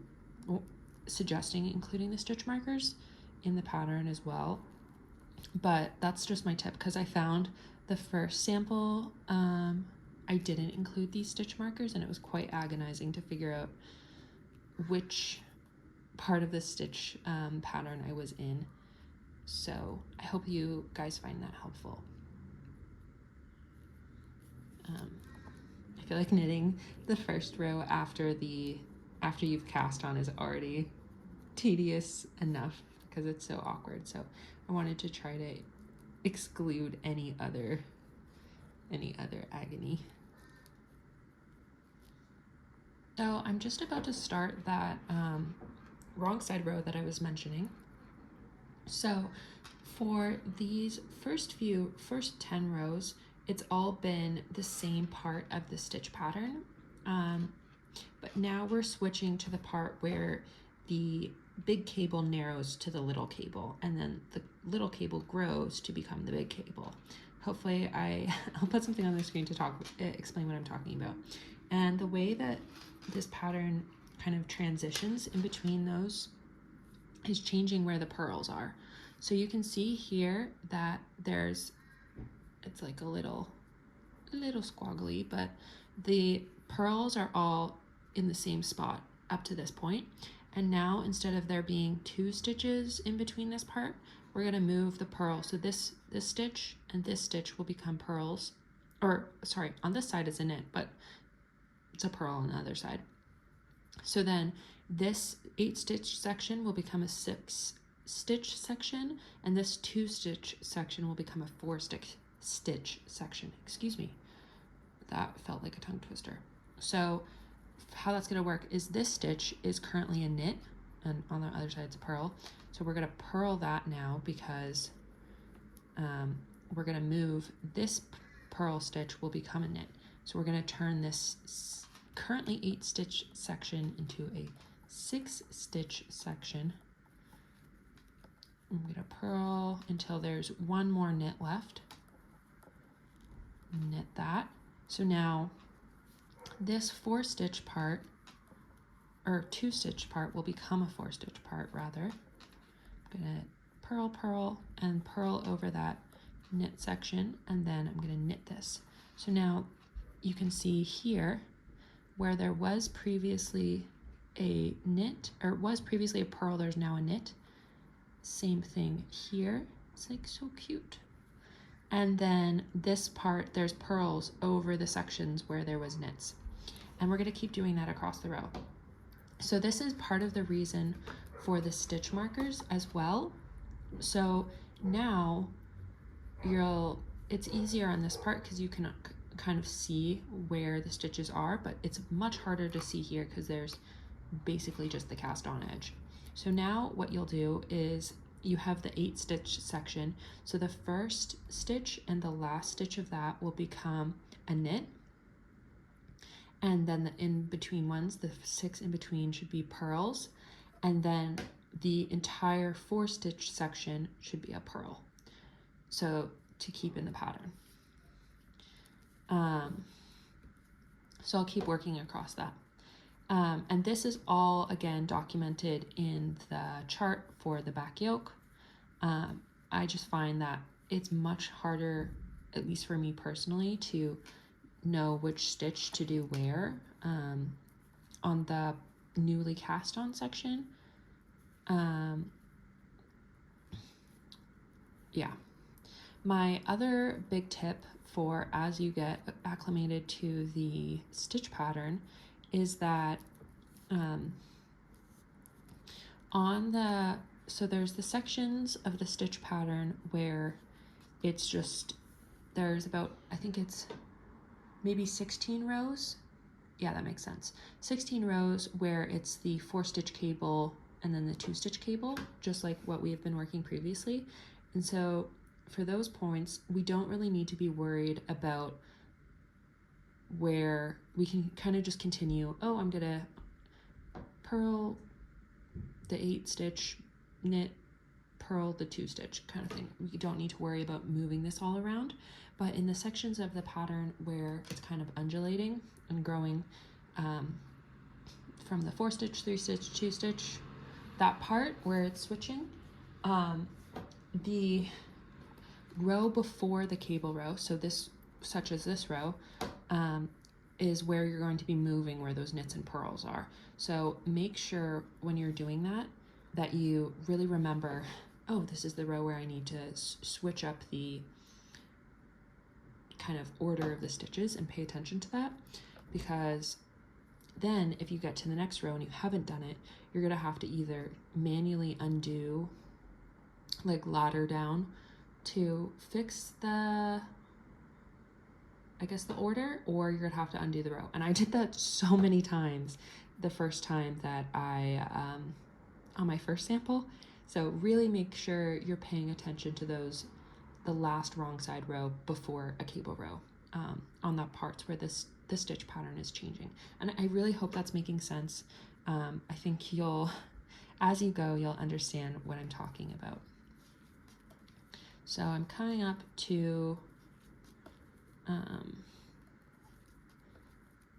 suggesting including the stitch markers in the pattern as well, but that's just my tip because I found the first sample I didn't include these stitch markers, and it was quite agonizing to figure out which part of the stitch pattern I was in. So I hope you guys find that helpful. I feel like knitting the first row after you've cast on is already tedious enough because it's so awkward. So I wanted to try to exclude any other agony. So I'm just about to start that wrong side row that I was mentioning. So for these first 10 rows, it's all been the same part of the stitch pattern. But now we're switching to the part where the big cable narrows to the little cable, and then the little cable grows to become the big cable. Hopefully I'll put something on the screen to explain what I'm talking about. And the way that this pattern kind of transitions in between those is changing where the purls are. So you can see here that it's like a little squaggly, but the purls are all in the same spot up to this point. And now instead of there being 2 stitches in between this part, we're going to move the purl. So this stitch and this stitch will become purls, or sorry, on this side is a knit, but it's a purl on the other side. So then this 8 stitch section will become a 6 stitch section, and this 2 stitch section will become a 4 stitch section. Excuse me, that felt like a tongue twister. So how that's going to work is this stitch is currently a knit, and on the other side it's a purl. So we're going to purl that now because we're going to move this purl stitch will become a knit. So we're going to turn this currently 8 stitch section into a 6 stitch section. I'm going to purl until there's 1 more knit left. Knit that. So now this 4 stitch part, or 2 stitch part, will become a 4 stitch part rather. I'm going to purl and purl over that knit section, and then I'm going to knit this. So now you can see here where there was previously a knit, or was previously a purl, there's now a knit. Same thing here. It's like so cute. And then this part, there's purls over the sections where there was knits. And we're going to keep doing that across the row. So this is part of the reason for the stitch markers as well. So now it's easier on this part because you can kind of see where the stitches are, but it's much harder to see here because there's basically just the cast on edge. So now what you'll do is you have the 8 stitch section. So the first stitch and the last stitch of that will become a knit. And then the in between ones, the 6 in between, should be purls. And then the entire 4 stitch section should be a purl. So to keep in the pattern. So I'll keep working across that. And this is all, again, documented in the chart for the back yoke. I just find that it's much harder, at least for me personally, to know which stitch to do where on the newly cast on section. Yeah. My other big tip for as you get acclimated to the stitch pattern is that so there's the sections of the stitch pattern where it's just, there's about, I think it's maybe 16 rows. Yeah, that makes sense. 16 rows where it's the 4 stitch cable and then the 2 stitch cable, just like what we have been working previously. And so for those points, we don't really need to be worried about where we can kind of just continue. Oh, I'm gonna purl the 8 stitch, knit, purl the 2 stitch kind of thing. We don't need to worry about moving this all around, but in the sections of the pattern where it's kind of undulating and growing from the 4 stitch, 3 stitch, 2 stitch, that part where it's switching, the row before the cable row, so this, such as this row, is where you're going to be moving, where those knits and purls are. So make sure when you're doing that, that you really remember, oh, this is the row where I need to switch up the kind of order of the stitches, and pay attention to that, because then if you get to the next row and you haven't done it, you're gonna have to either manually undo, like ladder down to fix the, I guess, the order, or you're gonna have to undo the row. And I did that so many times the first time that I, on my first sample. So really make sure you're paying attention to those, the last wrong side row before a cable row, on that parts where the stitch pattern is changing. And I really hope that's making sense. I think you'll, as you go, you'll understand what I'm talking about. So I'm coming up to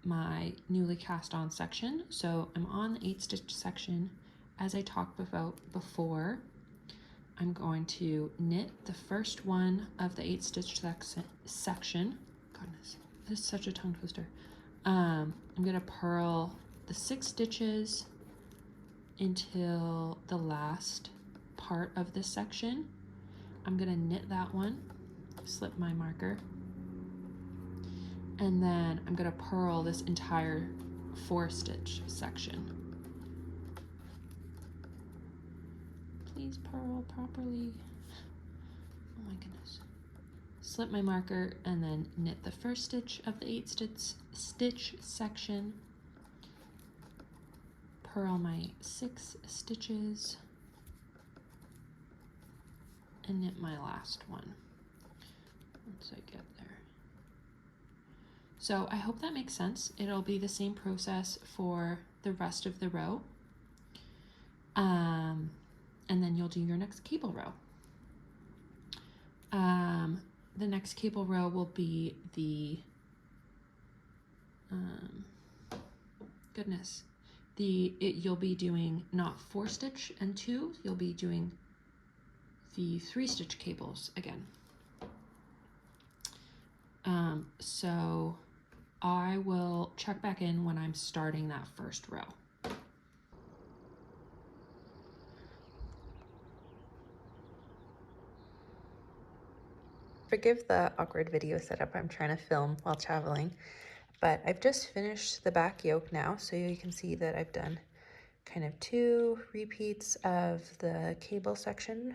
my newly cast on section. So I'm on the 8 stitch section. As I talked about before, I'm going to knit the first one of the 8 stitch section. Goodness, this is such a tongue twister. I'm gonna purl the 6 stitches until the last part of this section. I'm gonna knit that one, slip my marker, and then I'm gonna purl this entire 4 stitch section. Please purl properly. Oh my goodness. Slip my marker and then knit the first stitch of the 8 stitch section, purl my 6 stitches, and knit my last one once I get there. So I hope that makes sense. It'll be the same process for the rest of the row. And then you'll do your next cable row. The next cable row will be the, you'll be doing not 4 stitch and 2, you'll be doing the 3 stitch cables again. So I will check back in when I'm starting that first row. Forgive the awkward video setup I'm trying to film while traveling, but I've just finished the back yoke now, so you can see that I've done kind of 2 repeats of the cable section,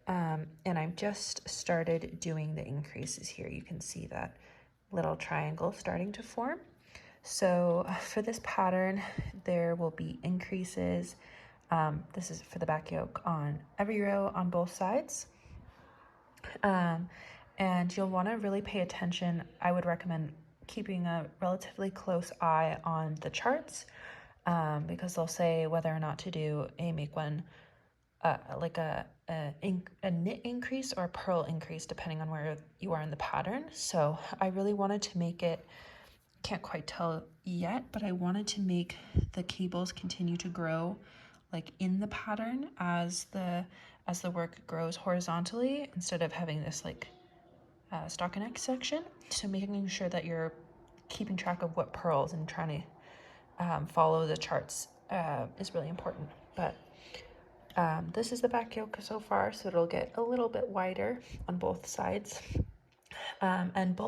and I've just started doing the increases here. You can see that little triangle starting to form. So for this pattern, there will be increases. This is for the back yoke on every row on both sides. And you'll want to really pay attention. I would recommend keeping a relatively close eye on the charts, because they'll say whether or not to do a make one, like a knit increase or a purl increase, depending on where you are in the pattern. So I really wanted to make it, can't quite tell yet, but I wanted to make the cables continue to grow like in the pattern as the work grows horizontally, instead of having this like stockinette section. So making sure that you're keeping track of what purls and trying to follow the charts is really important. But this is the back yoke so far, so it'll get a little bit wider on both sides, and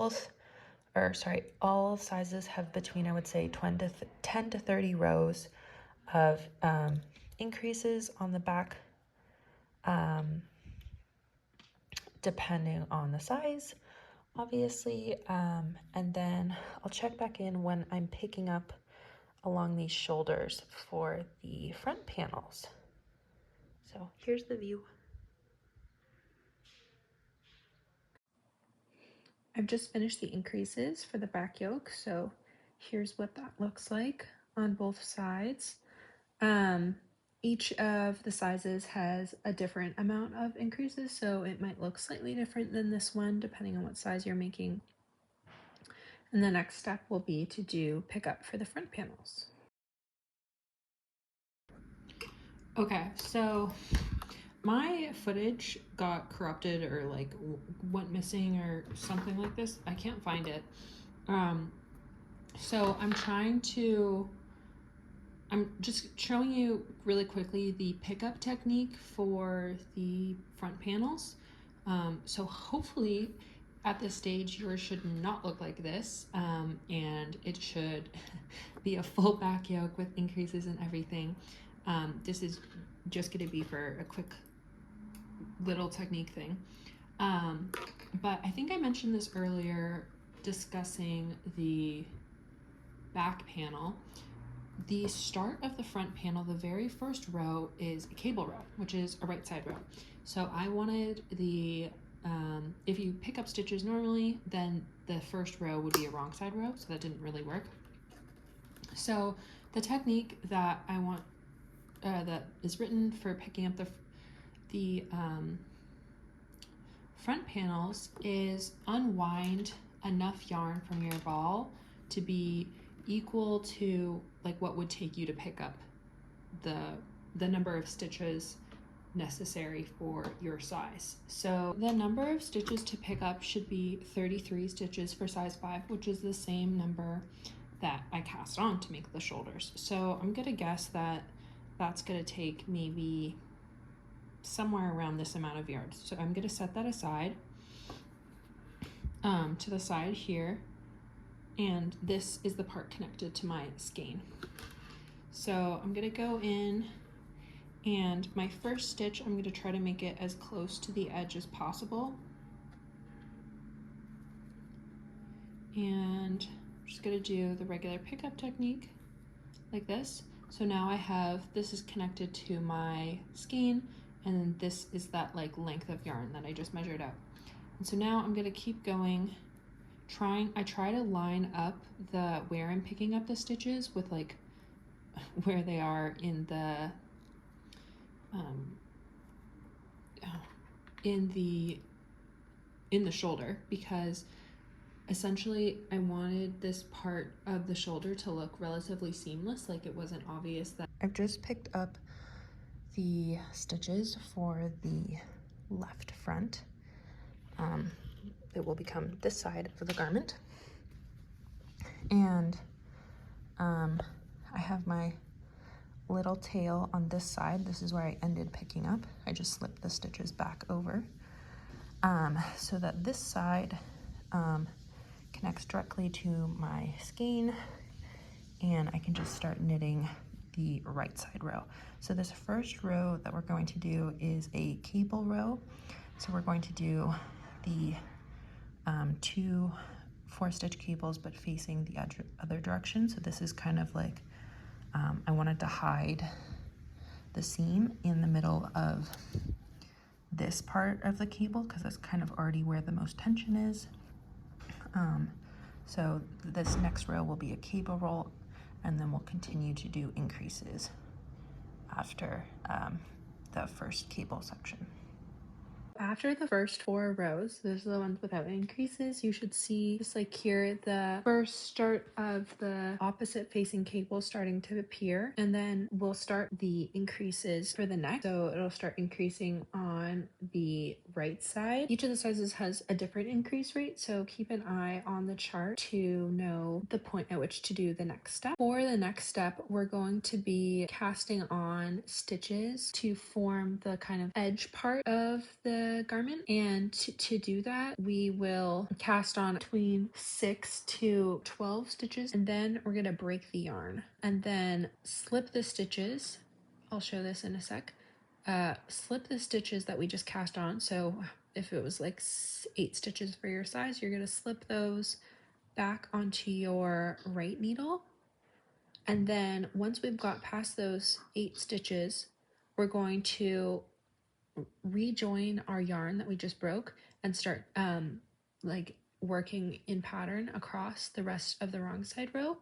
all sizes have between, I would say, 10 to 30 rows of increases on the back, depending on the size, obviously. And then I'll check back in when I'm picking up along these shoulders for the front panels. So here's the view. I've just finished the increases for the back yoke, so here's what that looks like on both sides. Each of the sizes has a different amount of increases, so it might look slightly different than this one depending on what size you're making. And the next step will be to do pickup for the front panels. Okay, so my footage got corrupted or like went missing or something like this. I can't find it. So I'm just showing you really quickly the pickup technique for the front panels. So hopefully at this stage yours should not look like this, and it should be a full back yoke with increases and everything. This is just going to be for a quick little technique thing. But I think I mentioned this earlier discussing the back panel. The start of the front panel, the very first row is a cable row, which is a right side row. So I wanted the, if you pick up stitches normally, then the first row would be a wrong side row, so that didn't really work. So the technique that I want, that is written for picking up the front panels is unwind enough yarn from your ball to be equal to like what would take you to pick up the number of stitches necessary for your size. So the number of stitches to pick up should be 33 stitches for size 5, which is the same number that I cast on to make the shoulders. So I'm gonna guess that that's gonna take maybe somewhere around this amount of yards. So I'm gonna set that aside to the side here, and this is the part connected to my skein. So I'm gonna go in, and my first stitch, I'm gonna try to make it as close to the edge as possible. And I'm just gonna do the regular pickup technique like this. So now I have, this is connected to my skein, and then this is that like length of yarn that I just measured out. And so now I'm gonna keep going, I try to line up where I'm picking up the stitches with like where they are in the in the shoulder, because essentially I wanted this part of the shoulder to look relatively seamless, like it wasn't obvious that I've just picked up the stitches for the left front. It will become this side of the garment. And I have my little tail on this side. This is where I ended picking up. I just slipped the stitches back over so that this side connects directly to my skein, and I can just start knitting the right side row. So this first row that we're going to do is a cable row. So we're going to do the 2 4-stitch cables but facing the other direction. So this is kind of like, I wanted to hide the seam in the middle of this part of the cable because that's kind of already where the most tension is. So this next row will be a cable roll, and then we'll continue to do increases after the first cable section. after the first 4 rows, those are the ones without increases, you should see just like here the first start of the opposite facing cable starting to appear, and then we'll start the increases for the next. So it'll start increasing on the right side. Each of the sizes has a different increase rate, so keep an eye on the chart to know the point at which to do the next step. For the next step, we're going to be casting on stitches to form the kind of edge part of the garment, and to do that we will cast on between 6 to 12 stitches, and then we're going to break the yarn and then slip the stitches. I'll show this in a sec. Slip the stitches that we just cast on. So if it was like 8 stitches for your size, you're going to slip those back onto your right needle, and then once we've got past those 8 stitches, we're going to rejoin our yarn that we just broke and start like working in pattern across the rest of the wrong side row.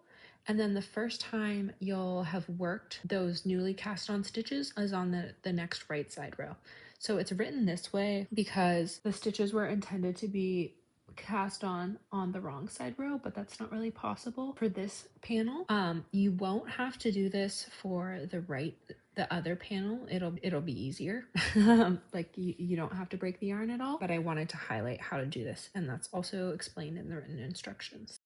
And then the first time you'll have worked those newly cast on stitches is on the next right side row. So it's written this way because the stitches were intended to be cast on the wrong side row, but that's not really possible for this panel. You won't have to do this for the other panel. It'll be easier. Like you don't have to break the yarn at all, but I wanted to highlight how to do this, and that's also explained in the written instructions.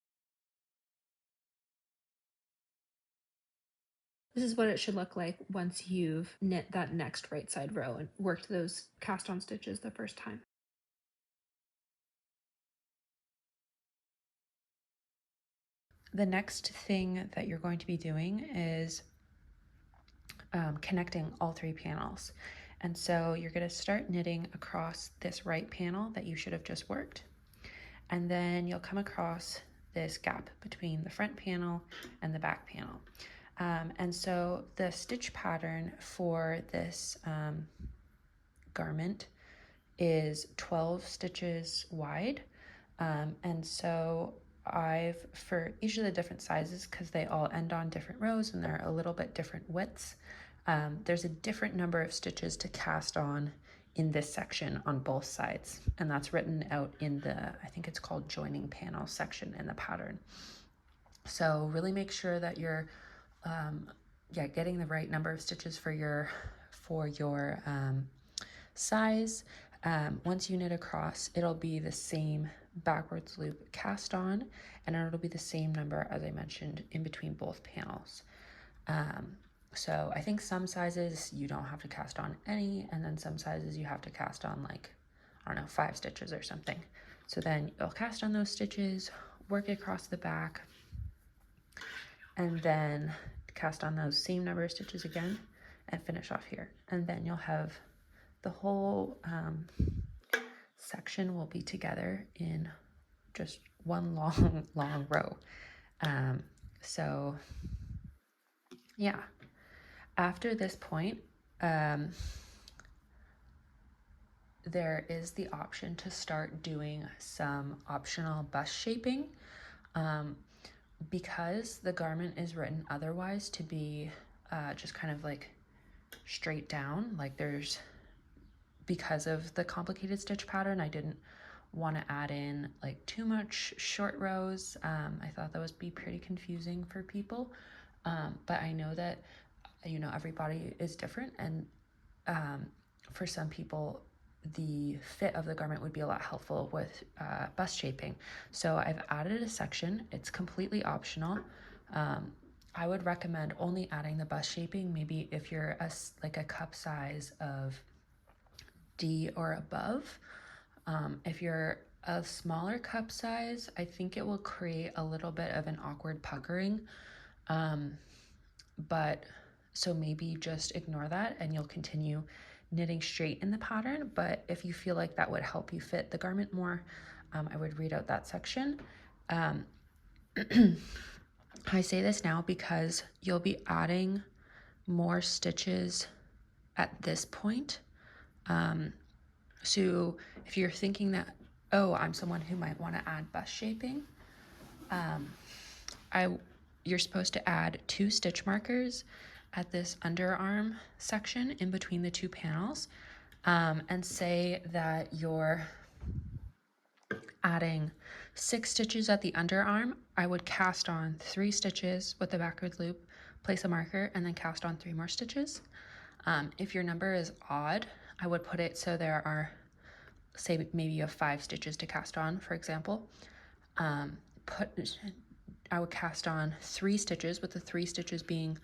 This is what it should look like once you've knit that next right side row and worked those cast on stitches the first time. The next thing that you're going to be doing is connecting all 3 panels. And so you're going to start knitting across this right panel that you should have just worked. And then you'll come across this gap between the front panel and the back panel. And so the stitch pattern for this garment is 12 stitches wide. And so for each of the different sizes, because they all end on different rows and they're a little bit different widths, there's a different number of stitches to cast on in this section on both sides. And that's written out in I think it's called joining panel section in the pattern. So really make sure that you're getting the right number of stitches for your size. Once you knit across, it'll be the same backwards loop cast on, and it'll be the same number as I mentioned in between both panels. So I think some sizes you don't have to cast on any, and then some sizes you have to cast on, like, I don't know, 5 stitches or something. So then you'll cast on those stitches, work across the back, and then cast on those same number of stitches again and finish off here. And then you'll have the whole section will be together in just one long row. So yeah, after this point, there is the option to start doing some optional bust shaping. Because the garment is written otherwise to be just kind of like straight down, like because of the complicated stitch pattern, I didn't want to add in like too much short rows. I thought that would be pretty confusing for people, but I know that everybody is different, and for some people the fit of the garment would be a lot helpful with bust shaping. So I've added a section. It's completely optional. I would recommend only adding the bust shaping maybe if you're a cup size of D or above. If you're a smaller cup size, I think it will create a little bit of an awkward puckering. But so maybe just ignore that and you'll continue knitting straight in the pattern. But if you feel like that would help you fit the garment more, I would read out that section. I say this now because you'll be adding more stitches at this point. So if you're thinking that, oh, I'm someone who might want to add bust shaping, you're supposed to add 2 stitch markers at this underarm section in between the 2 panels, and say that you're adding 6 stitches at the underarm. I would cast on 3 stitches with the backward loop, place a marker, and then cast on 3 more stitches. If your number is odd, I would put it so there are, say maybe you have 5 stitches to cast on, for example. I would cast on 3 stitches, with the 3 stitches being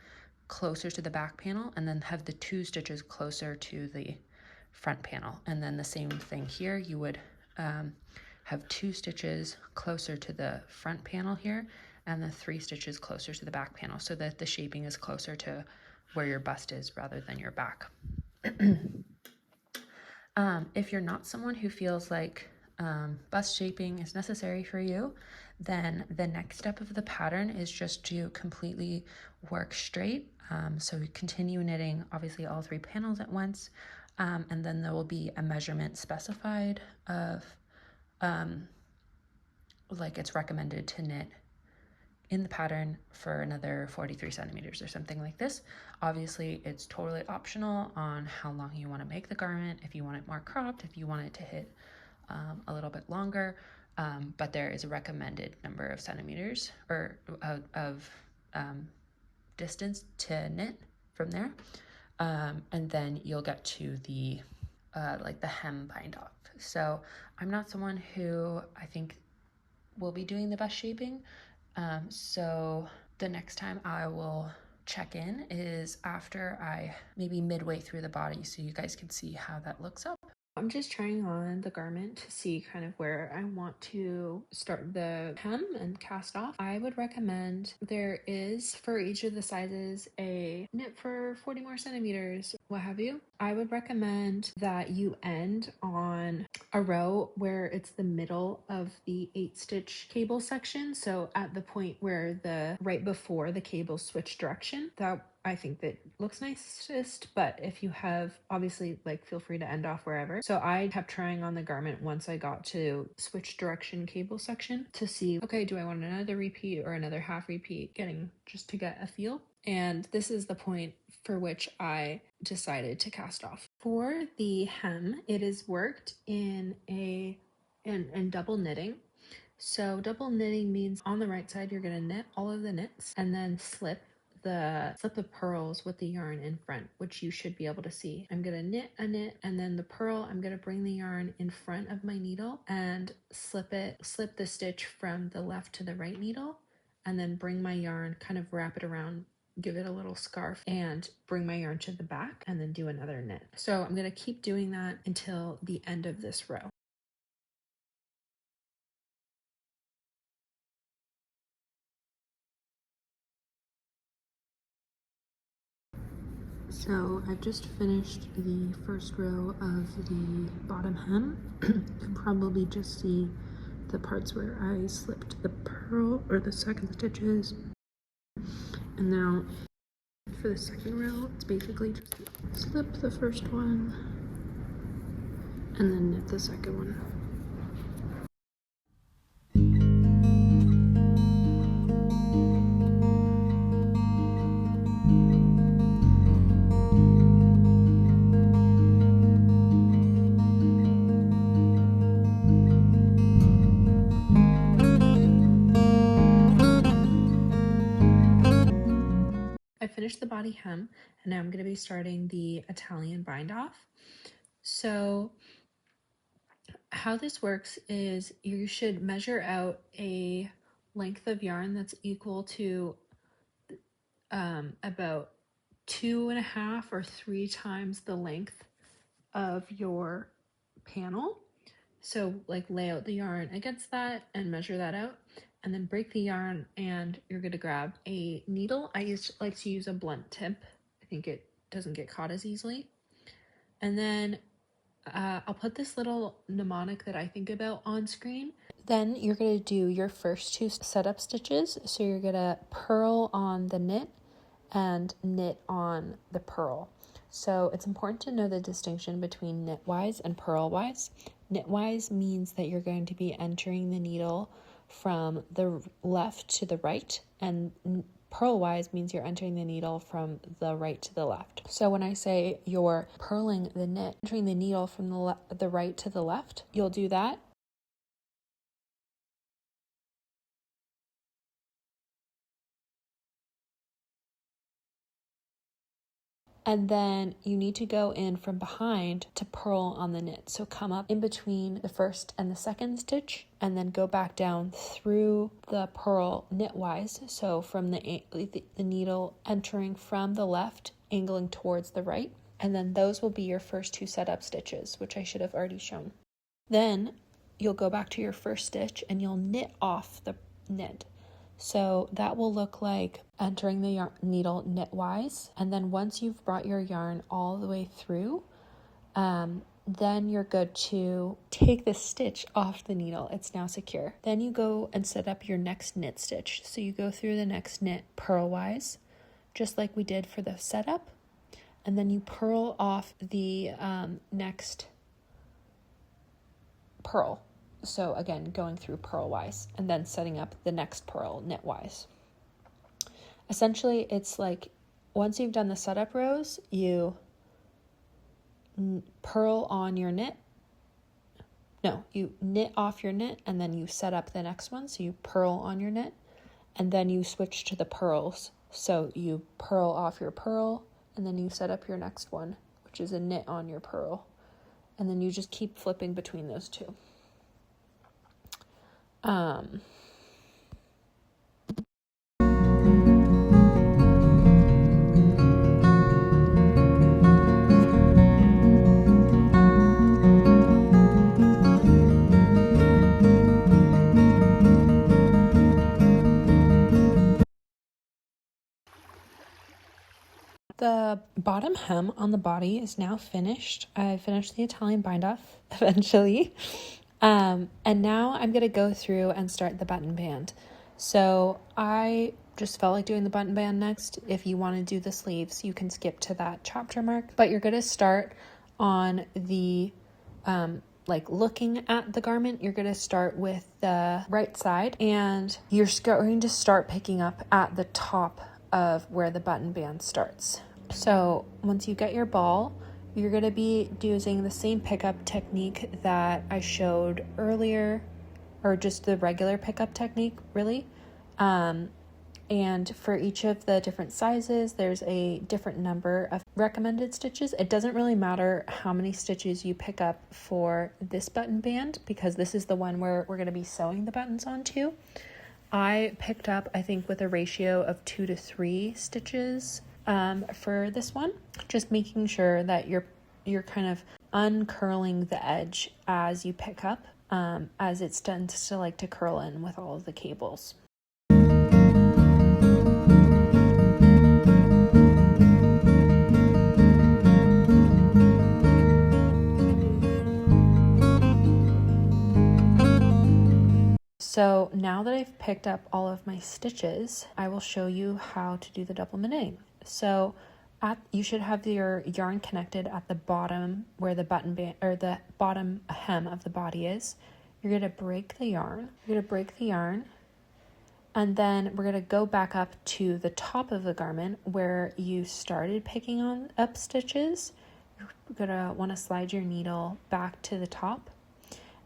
closer to the back panel, and then have the 2 stitches closer to the front panel. And then the same thing here, you would have 2 stitches closer to the front panel here, and the 3 stitches closer to the back panel, so that the shaping is closer to where your bust is rather than your back. If you're not someone who feels like bust shaping is necessary for you, then the next step of the pattern is just to completely work straight. So we continue knitting obviously all 3 panels at once, and then there will be a measurement specified of like it's recommended to knit in the pattern for another 43 centimeters or something like this. Obviously, it's totally optional on how long you want to make the garment, if you want it more cropped, if you want it to hit a little bit longer, but there is a recommended number of centimeters or of distance to knit from there. And then you'll get to the like the hem bind off. So I'm not someone who I think will be doing the best shaping. So the next time I will check in is after I maybe midway through the body, so you guys can see how that looks up. I'm just trying on the garment to see kind of where I want to start the hem and cast off. I would recommend, there is for each of the sizes a knit for 40 more centimeters, what have you. I would recommend that you end on a row where it's the middle of the 8-stitch cable section. So at the point where right before the cable switch direction, that I think that looks nicest, but if you have, obviously, like, feel free to end off wherever. So I kept trying on the garment once I got to switch direction cable section to see, okay, do I want another repeat or another half repeat, just to get a feel. And this is the point for which I decided to cast off. For the hem, it is worked in double knitting. So double knitting means on the right side you're going to knit all of the knits and then slip the purls with the yarn in front, which you should be able to see. I'm going to knit a knit, and then the purl, I'm going to bring the yarn in front of my needle and slip the stitch from the left to the right needle, and then bring my yarn, kind of wrap it around, give it a little scarf, and bring my yarn to the back and then do another knit. So I'm going to keep doing that until the end of this row. So I've just finished the first row of the bottom hem. You can probably just see the parts where I slipped the purl or the second stitches. And now for the second row, it's basically just slip the first one and then knit the second one. I finished the body hem, and now I'm going to be starting the Italian bind off. So how this works is you should measure out a length of yarn that's equal to about 2.5 or 3 times the length of your panel. So like lay out the yarn against that and measure that out, and then break the yarn, and you're going to grab a needle. I like to use a blunt tip. I think it doesn't get caught as easily. And then I'll put this little mnemonic that I think about on screen. Then you're going to do your first 2 setup stitches. So you're going to purl on the knit and knit on the purl. So it's important to know the distinction between knitwise and purlwise. Knitwise means that you're going to be entering the needle from the left to the right, and purlwise means you're entering the needle from the right to the left. So when I say you're purling the knit, entering the needle from the right to the left, you'll do that. And then you need to go in from behind to purl on the knit. So come up in between the first and the second stitch, and then go back down through the purl knitwise. So from the needle entering from the left, angling towards the right. And then those will be your first 2 setup stitches, which I should have already shown. Then you'll go back to your first stitch and you'll knit off the knit. So that will look like entering the needle knitwise, and then once you've brought your yarn all the way through, then you're good to take the stitch off the needle. It's now secure. Then you go and set up your next knit stitch. So you go through the next knit purlwise, just like we did for the setup, and then you purl off the next purl. So again, going through purlwise and then setting up the next purl knitwise. Essentially, it's like once you've done the setup rows, you purl on your knit. No, you knit off your knit and then you set up the next one. So you purl on your knit and then you switch to the purls. So you purl off your purl and then you set up your next one, which is a knit on your purl. And then you just keep flipping between those two. The bottom hem on the body is now finished. I finished the Italian bind off eventually. And now I'm going to go through and start the button band. So I just felt like doing the button band next. If you want to do the sleeves, you can skip to that chapter mark. But you're going to start on the, like looking at the garment, you're going to start with the right side. And you're going to start picking up at the top of where the button band starts. So once you get your ball, you're going to be using the same pickup technique that I showed earlier, or just the regular pickup technique, really. And for each of the different sizes, there's a different number of recommended stitches. It doesn't really matter how many stitches you pick up for this button band, because this is the one where we're going to be sewing the buttons onto. I picked up, I think, with a ratio of 2 to 3 stitches for this one, just making sure that you're kind of uncurling the edge as you pick up, as it tends to like to curl in with all of the cables. So now that I've picked up all of my stitches, I will show you how to do the double knitting. So you should have your yarn connected at the bottom where the button band or the bottom hem of the body is. You're going to break the yarn. And then we're going to go back up to the top of the garment where you started picking up stitches. You're going to want to slide your needle back to the top.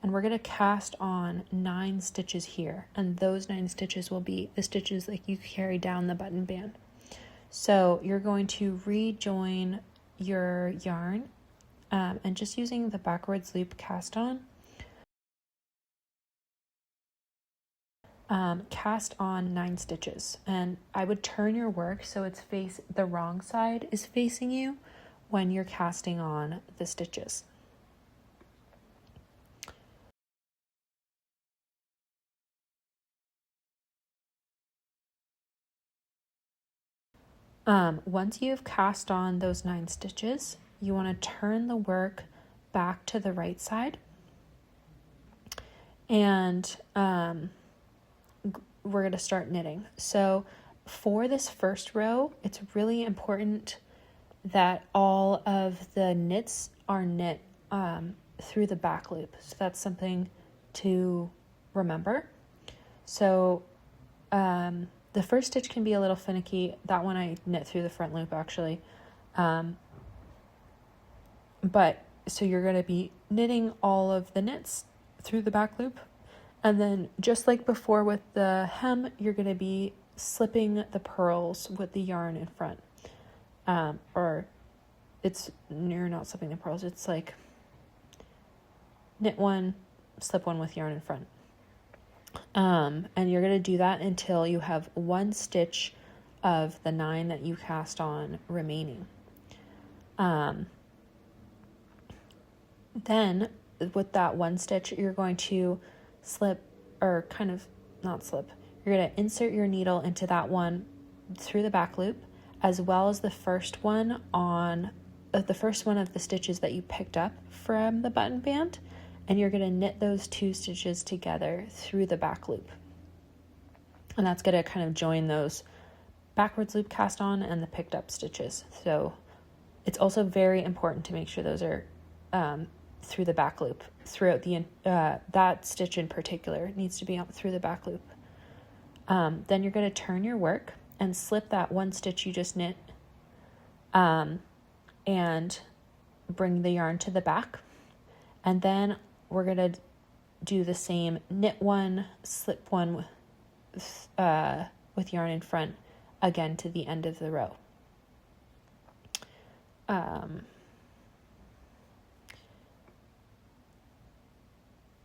And we're going to cast on 9 stitches here. And those 9 stitches will be the stitches like you carry down the button band. So you're going to rejoin your yarn and just using the backwards loop cast on. Cast on 9 stitches. And I would turn your work so it's the wrong side is facing you when you're casting on the stitches. Once you've cast on those 9 stitches, you want to turn the work back to the right side. And we're going to start knitting. So for this first row, it's really important that all of the knits are knit through the back loop. So that's something to remember. So the first stitch can be a little finicky. That one I knit through the front loop actually. But so you're going to be knitting all of the knits through the back loop. And then just like before with the hem, you're going to be slipping the purls with the yarn in front. Or you're not slipping the purls. It's like knit one, slip one with yarn in front. And you're going to do that until you have 1 stitch of the 9 that you cast on remaining. Then with that 1 stitch, you're going to slip, or kind of not slip, you're going to insert your needle into that one through the back loop, as well as the first one of the stitches that you picked up from the button band. And you're going to knit those 2 stitches together through the back loop. And that's going to kind of join those backwards loop cast on and the picked up stitches. So it's also very important to make sure those are through the back loop throughout the that stitch in particular needs to be up through the back loop. Then you're going to turn your work and slip that one stitch you just knit, and bring the yarn to the back. And then we're going to do the same, knit one, slip one with yarn in front again to the end of the row.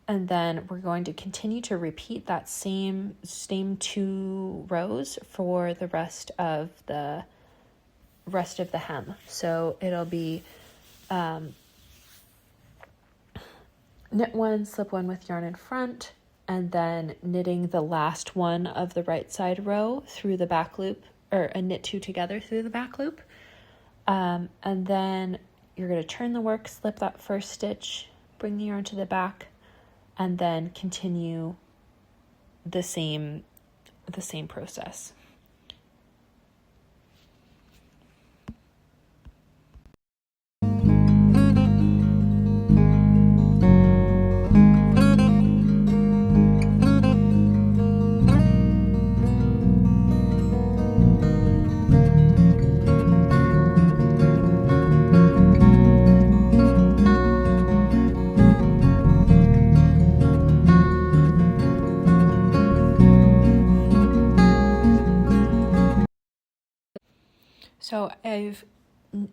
And then we're going to continue to repeat that same 2 rows for the rest of the hem. So it'll be knit one, slip one with yarn in front, and then knitting the last one of the right side row through the back loop, or knit 2 together through the back loop. And then you're going to turn the work, slip that first stitch, bring the yarn to the back, and then continue the same process. So I've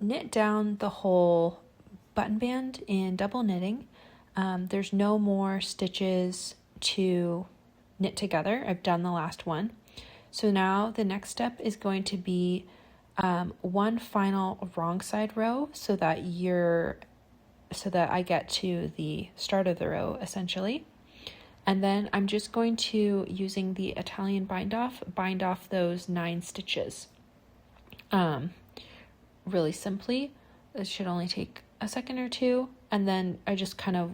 knit down the whole button band in double knitting. There's no more stitches to knit together. I've done the last one. So now the next step is going to be one final wrong side row so that I get to the start of the row essentially. And then I'm just going to, using the Italian bind off those 9 stitches. Really simply. It should only take a second or two, and then I just kind of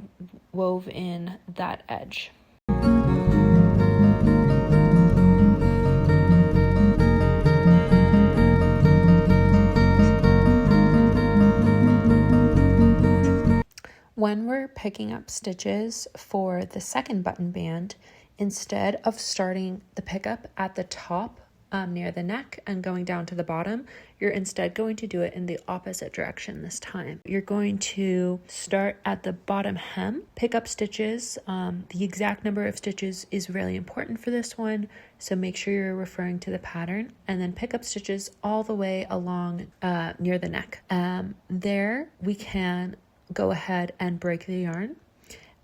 wove in that edge. When we're picking up stitches for the second button band, instead of starting the pickup at the top near the neck and going down to the bottom, you're instead going to do it in the opposite direction this time. You're going to start at the bottom hem, pick up stitches. The exact number of stitches is really important for this one, so make sure you're referring to the pattern, and then pick up stitches all the way along near the neck. There we can go ahead and break the yarn.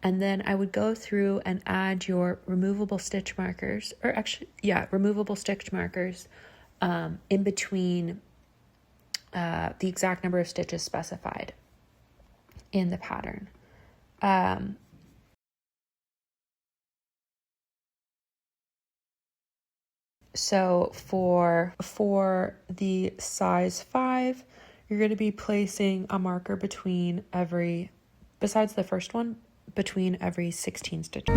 And then I would go through and add your removable stitch markers, removable stitch markers in between the exact number of stitches specified in the pattern. So for the size 5, you're going to be placing a marker besides the first one, between every 16 stitches.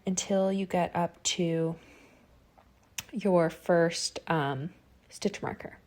Until you get up to your first stitch marker.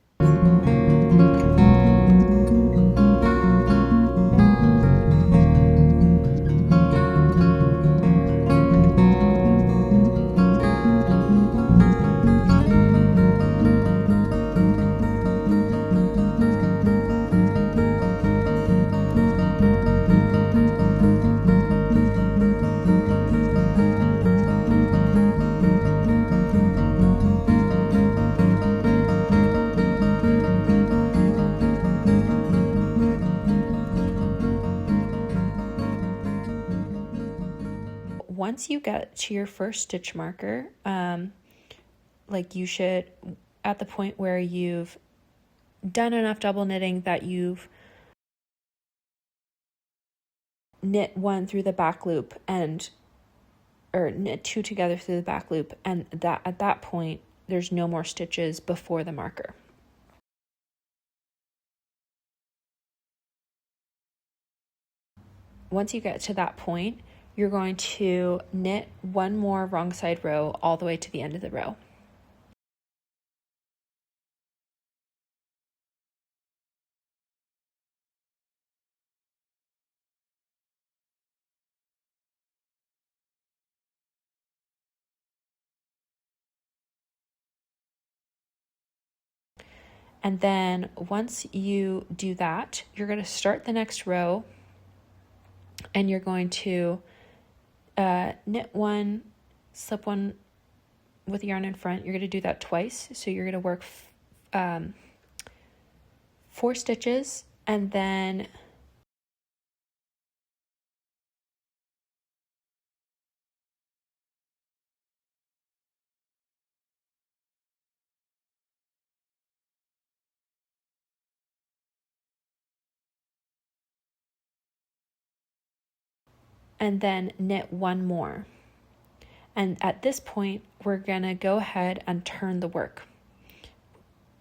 Once you get to your first stitch marker, you should, at the point where you've done enough double knitting that you've knit 1 through the back loop or knit 2 together through the back loop, and that at that point there's no more stitches before the marker. once you get to that point, you're going to knit one more wrong side row all the way to the end of the row. And then once you do that, you're going to start the next row and you're going to knit one, slip one with yarn in front. You're going to do that twice. So you're going to work 4 stitches and then knit one more. And at this point, we're going to go ahead and turn the work.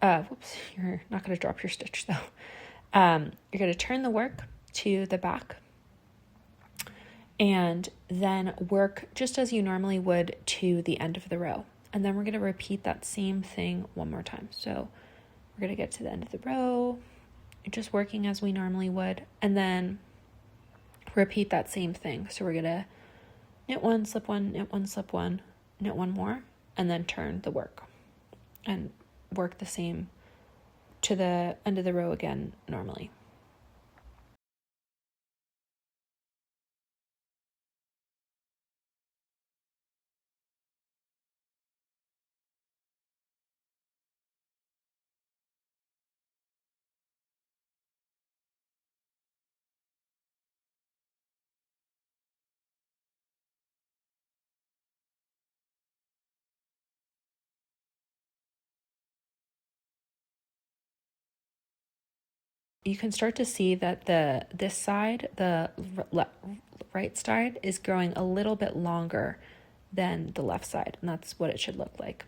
Whoops, you're not going to drop your stitch though. You're going to turn the work to the back and then work just as you normally would to the end of the row. And then we're going to repeat that same thing one more time. So we're going to get to the end of the row, just working as we normally would, and then repeat that same thing. So we're going to knit one, slip one, knit one, slip one, knit one more, and then turn the work and work the same to the end of the row again normally. You can start to see that this side, the right side, is growing a little bit longer than the left side, and that's what it should look like.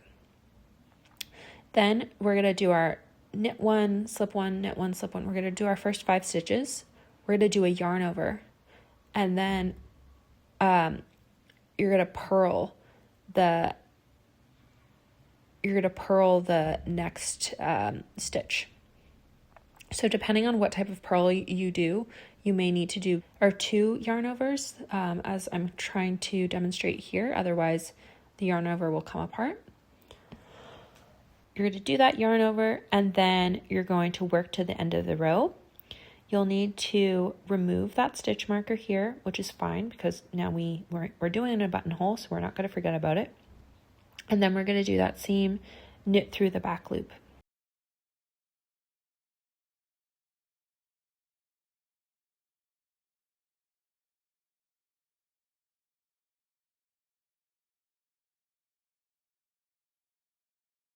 Then we're going to do our knit one, slip one, knit one, slip one. We're going to do our first 5 stitches. We're going to do a yarn over, and then you're going to purl the next stitch. So depending on what type of purl you do, you may need to do 2 yarn overs, as I'm trying to demonstrate here. Otherwise, the yarn over will come apart. You're going to do that yarn over, and then you're going to work to the end of the row. You'll need to remove that stitch marker here, which is fine because now we're doing a buttonhole, so we're not going to forget about it. And then we're going to do that seam, knit through the back loop.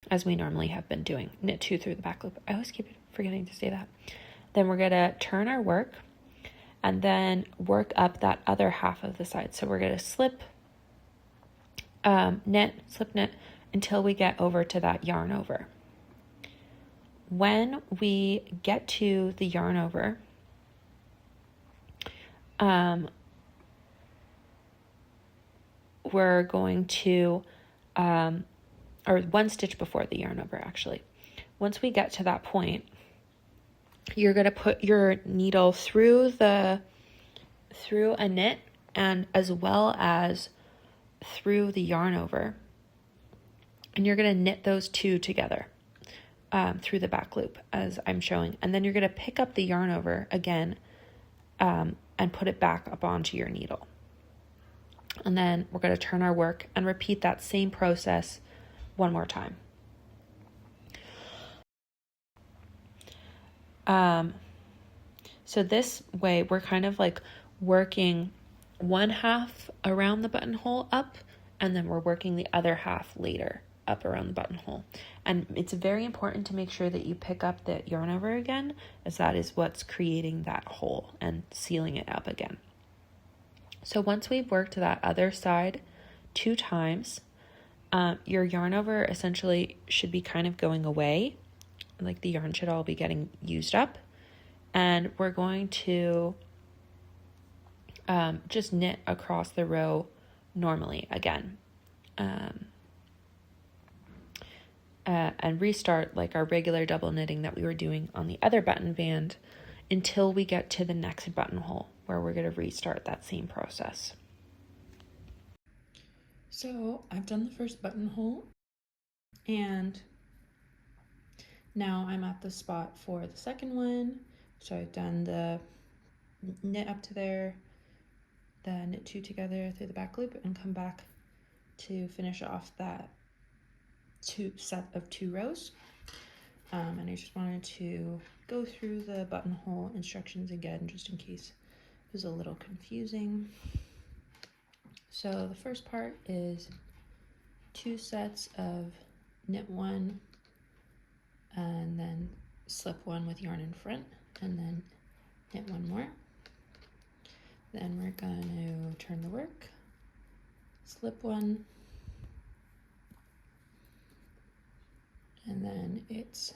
As we normally have been doing, knit 2 through the back loop. I always keep forgetting to say that. Then we're going to turn our work and then work up that other half of the side. So we're going to slip, knit, slip, knit until we get over to that yarn over. When we get to the yarn over, we're going to or 1 stitch before the yarn over actually. Once we get to that point, you're going to put your needle through a knit and as well as through the yarn over. And you're going to knit those 2 together through the back loop as I'm showing. And then you're going to pick up the yarn over again and put it back up onto your needle. And then we're going to turn our work and repeat that same process one more time. So this way we're kind of like working one half around the buttonhole up, and then we're working the other half later up around the buttonhole. And it's very important to make sure that you pick up the yarn over again, as that is what's creating that hole and sealing it up again. So once we've worked that other side 2 times, your yarn over essentially should be kind of going away, like the yarn should all be getting used up, and we're going to just knit across the row normally again. And restart like our regular double knitting that we were doing on the other button band until we get to the next buttonhole where we're going to restart that same process. So I've done the first buttonhole, and now I'm at the spot for the second one. So I've done the knit up to there, the knit 2 together through the back loop, and come back to finish off that set of 2 rows. And I just wanted to go through the buttonhole instructions again, just in case it was a little confusing. So the first part is 2 sets of knit 1 and then slip 1 with yarn in front, and then knit 1 more. Then we're going to turn the work, slip 1, and then it's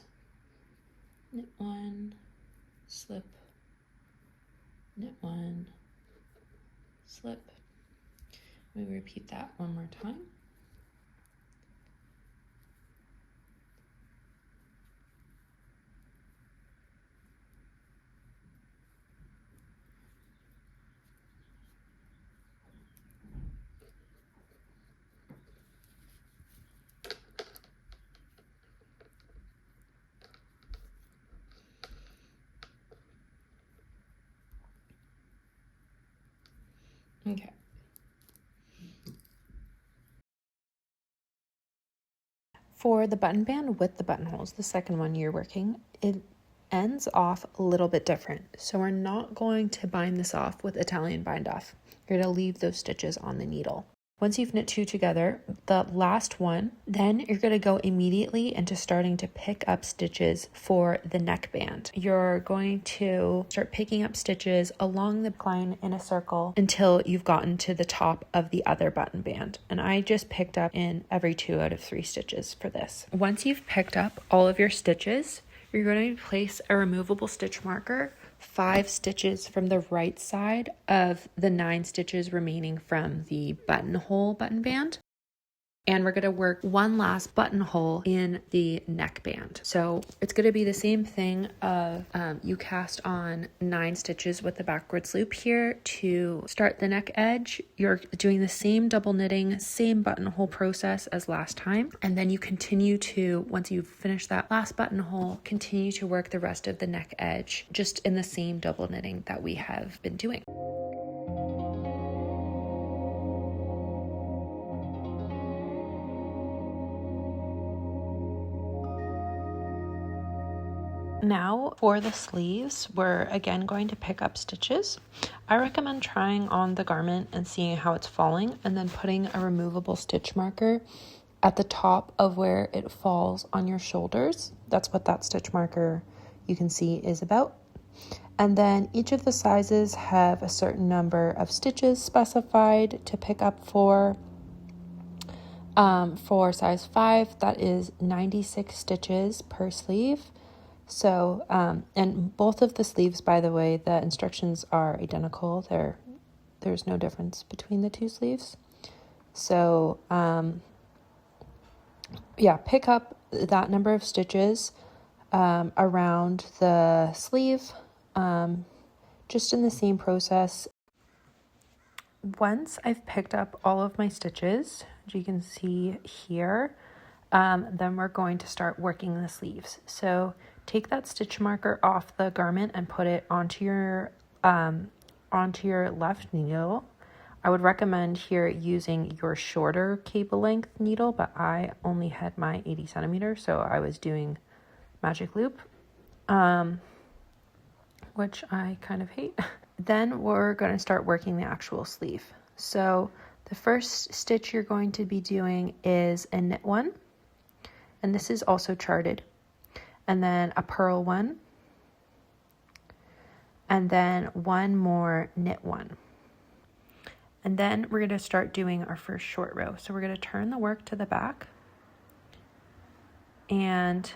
knit 1, slip, knit 1, slip. We repeat that one more time. Okay. For the button band with the buttonholes, the second one you're working, it ends off a little bit different. So we're not going to bind this off with Italian bind off. You're going to leave those stitches on the needle. Once you've knit 2 together, the last one, then you're going to go immediately into starting to pick up stitches for the neckband. You're going to start picking up stitches along the line in a circle until you've gotten to the top of the other button band. And I just picked up in every 2 out of 3 stitches for this. Once you've picked up all of your stitches, you're going to place a removable stitch marker 5 stitches from the right side of the 9 stitches remaining from the buttonhole button band. And we're going to work one last buttonhole in the neckband. So it's going to be the same thing of you cast on 9 stitches with the backwards loop here to start the neck edge. You're doing the same double knitting, same buttonhole process as last time. And then you continue to, once you've finished that last buttonhole, continue to work the rest of the neck edge just in the same double knitting that we have been doing. Now for the sleeves, we're again going to pick up stitches. I recommend trying on the garment and seeing how it's falling, and then putting a removable stitch marker at the top of where it falls on your shoulders. That's what that stitch marker you can see is about. And then each of the sizes have a certain number of stitches specified to pick up for. For size 5, that is 96 stitches per sleeve. So, and both of the sleeves, by the way, the instructions are identical. There's no difference between the 2 sleeves. So, yeah, pick up that number of stitches around the sleeve, just in the same process. Once I've picked up all of my stitches, as you can see here, then we're going to start working the sleeves. So take that stitch marker off the garment and put it onto your left needle. I would recommend here using your shorter cable length needle, but I only had my 80 centimeters, so I was doing magic loop, which I kind of hate. Then we're going to start working the actual sleeve. So the first stitch you're going to be doing is a knit 1, and this is also charted, and then a purl 1, and then one more knit 1. And then we're going to start doing our first short row. So we're going to turn the work to the back, and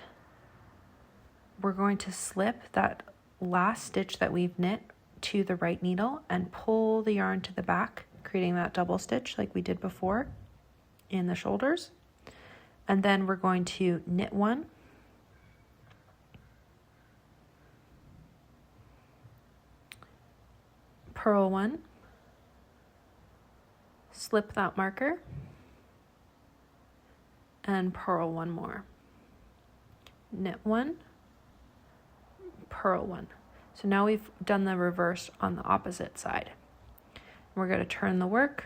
we're going to slip that last stitch that we've knit to the right needle and pull the yarn to the back, creating that double stitch like we did before in the shoulders. And then we're going to knit one, purl one, slip that marker, and purl one more. Knit one, purl one. So now we've done the reverse on the opposite side. We're going to turn the work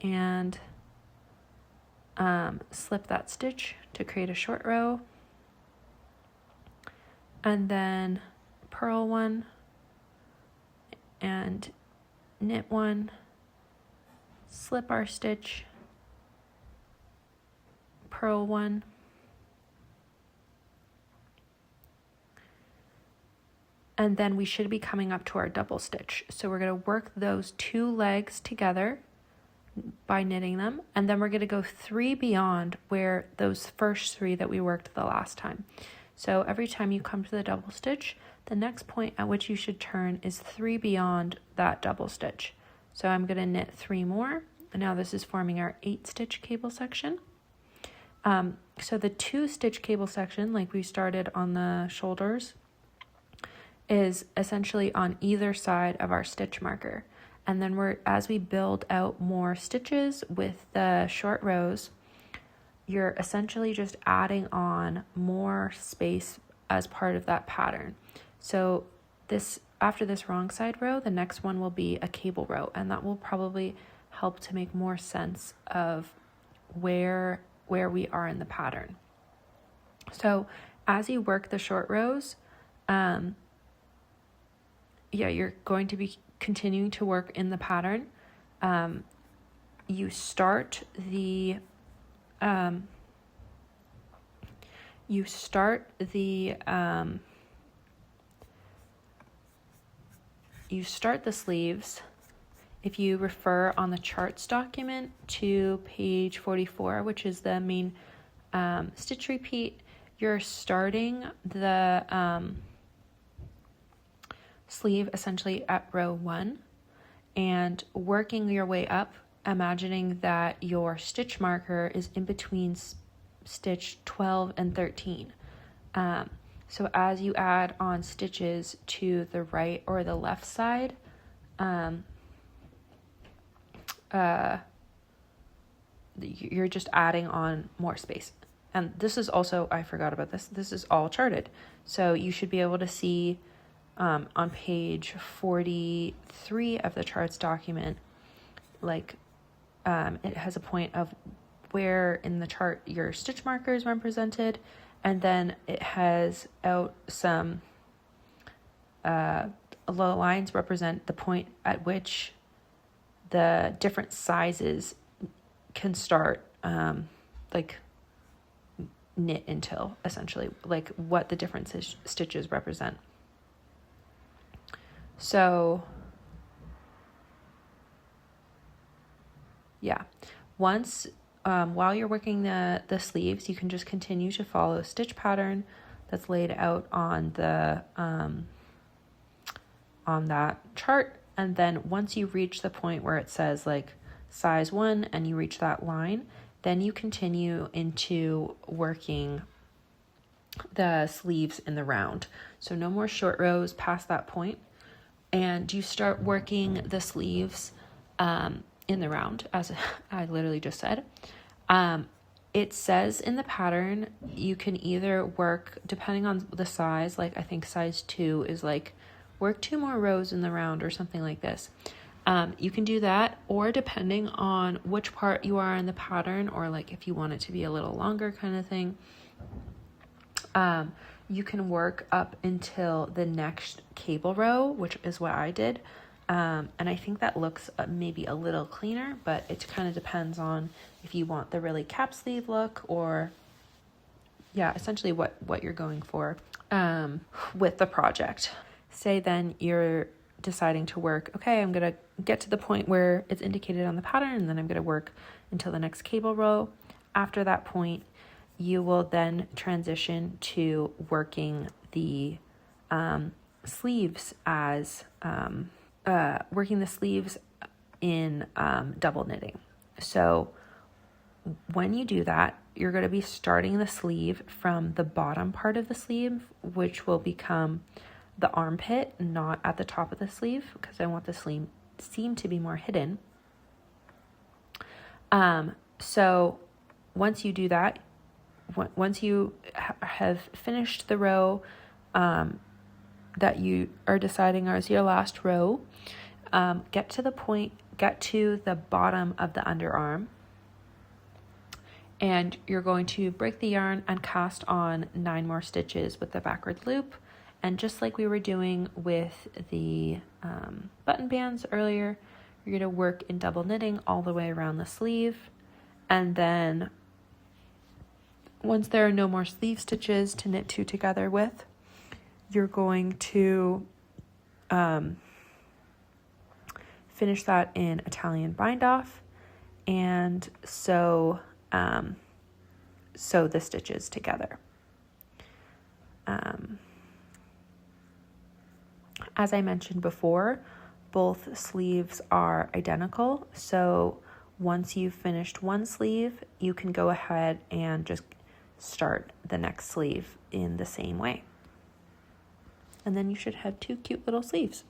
and slip that stitch to create a short row, and then purl one and knit one, slip our stitch, purl one, and then we should be coming up to our double stitch. So we're going to work those two legs together by knitting them, and then we're going to go 3 beyond where those first 3 that we worked the last time. So every time you come to the double stitch, the next point at which you should turn is 3 beyond that double stitch. So I'm going to knit 3 more, and now this is forming our 8-stitch cable section. So the 2-stitch cable section, like we started on the shoulders, is essentially on either side of our stitch marker. And then as we build out more stitches with the short rows, you're essentially just adding on more space as part of that pattern. So after this wrong side row, the next one will be a cable row, and that will probably help to make more sense of where we are in the pattern. So as you work the short rows, you're going to be continuing to work in the pattern. You start the sleeves. If you refer on the charts document to page 44, which is the main stitch repeat, you're starting the sleeve essentially at row 1 and working your way up, imagining that your stitch marker is in between stitch 12 and 13. So as you add on stitches to the right or the left side, you're just adding on more space. And this is also, I forgot about this is all charted. So you should be able to see on page 43 of the charts document, it has a point of where in the chart your stitch marker is represented, and then it has out some lines represent the point at which the different sizes can start knit until, essentially, like what the different stitches represent. So yeah, once while you're working the sleeves, you can just continue to follow a stitch pattern that's laid out on the on that chart. And then once you reach the point where it says like size 1 and you reach that line, then you continue into working the sleeves in the round. So no more short rows past that point. And you start working the sleeves in the round, as I literally just said. It says in the pattern, you can either work, depending on the size, like I think size 2 is like work 2 more rows in the round or something like this. You can do that, or depending on which part you are in the pattern, or like if you want it to be a little longer kind of thing, you can work up until the next cable row, which is what I did. And I think that looks maybe a little cleaner, but it kind of depends on if you want the really cap sleeve look, or essentially what you're going for with the project. Say then you're deciding to work, okay, I'm going to get to the point where it's indicated on the pattern, and then I'm going to work until the next cable row. After that point, you will then transition to working the sleeves as working the sleeves in double knitting. So when you do that, you're going to be starting the sleeve from the bottom part of the sleeve, which will become the armpit, not at the top of the sleeve, because I want the seam to be more hidden. So once you do that, once you have finished the row that you are deciding is your last row, get to the bottom of the underarm, and you're going to break the yarn and cast on 9 more stitches with the backward loop. And just like we were doing with the button bands earlier, you're going to work in double knitting all the way around the sleeve. And then once there are no more sleeve stitches to knit 2 together with, you're going to finish that in Italian bind off and sew the stitches together. As I mentioned before, both sleeves are identical, so once you've finished one sleeve, you can go ahead and just start the next sleeve in the same way. And then you should have 2 cute little sleeves.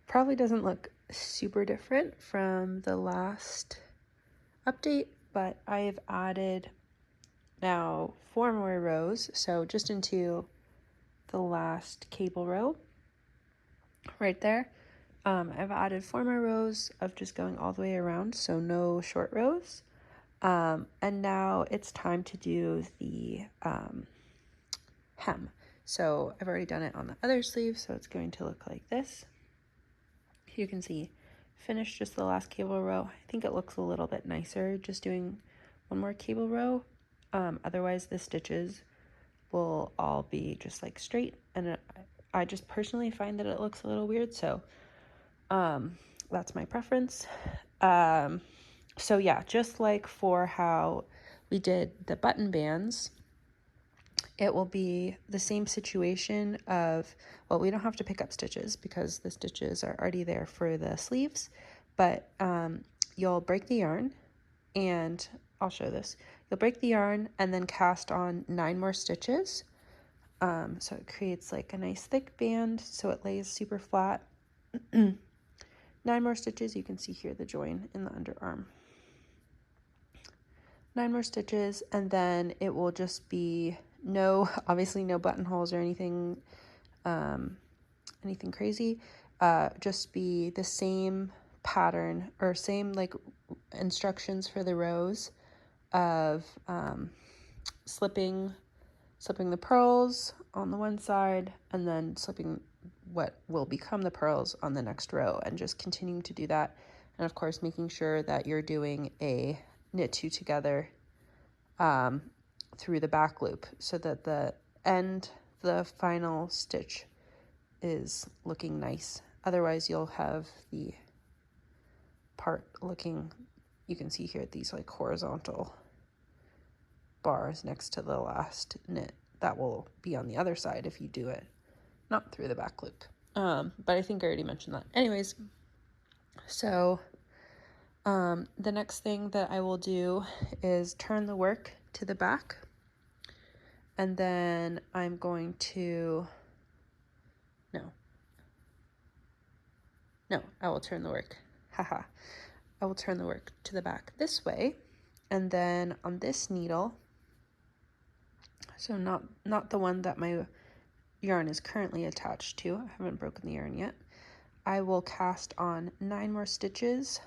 Probably doesn't look super different from the last update, but I have added now 4 more rows, so just into the last cable row right there. I've added 4 more rows of just going all the way around, so no short rows. And now it's time to do the hem. So I've already done it on the other sleeve, so it's going to look like this. You can see finished just the last cable row. I think it looks a little bit nicer just doing one more cable row. Otherwise the stitches will all be just like straight, and I just personally find that it looks a little weird, so that's my preference. So yeah, just like for how we did the button bands, it will be the same situation of, well, we don't have to pick up stitches because the stitches are already there for the sleeves, but you'll break the yarn, and I'll show this. You'll break the yarn and then cast on 9 more stitches. So it creates like a nice thick band, so it lays super flat. 9 more stitches. You can see here the join in the underarm. 9 more stitches, and then it will just be obviously no buttonholes or anything crazy. Just be the same pattern or same like instructions for the rows of slipping the pearls on the one side, and then slipping what will become the pearls on the next row, and just continuing to do that. And of course, making sure that you're doing a knit 2 together through the back loop, so that the final stitch is looking nice. Otherwise, you'll have the part looking, you can see here these like horizontal bars next to the last knit. That will be on the other side if you do it not through the back loop. But I think I already mentioned that. Anyways, so the next thing that I will do is turn the work to the back, and then I'm going to I will turn the work I will turn the work to the back this way, and then on this needle, so not the one that my yarn is currently attached to, I haven't broken the yarn yet, I will cast on 9 more stitches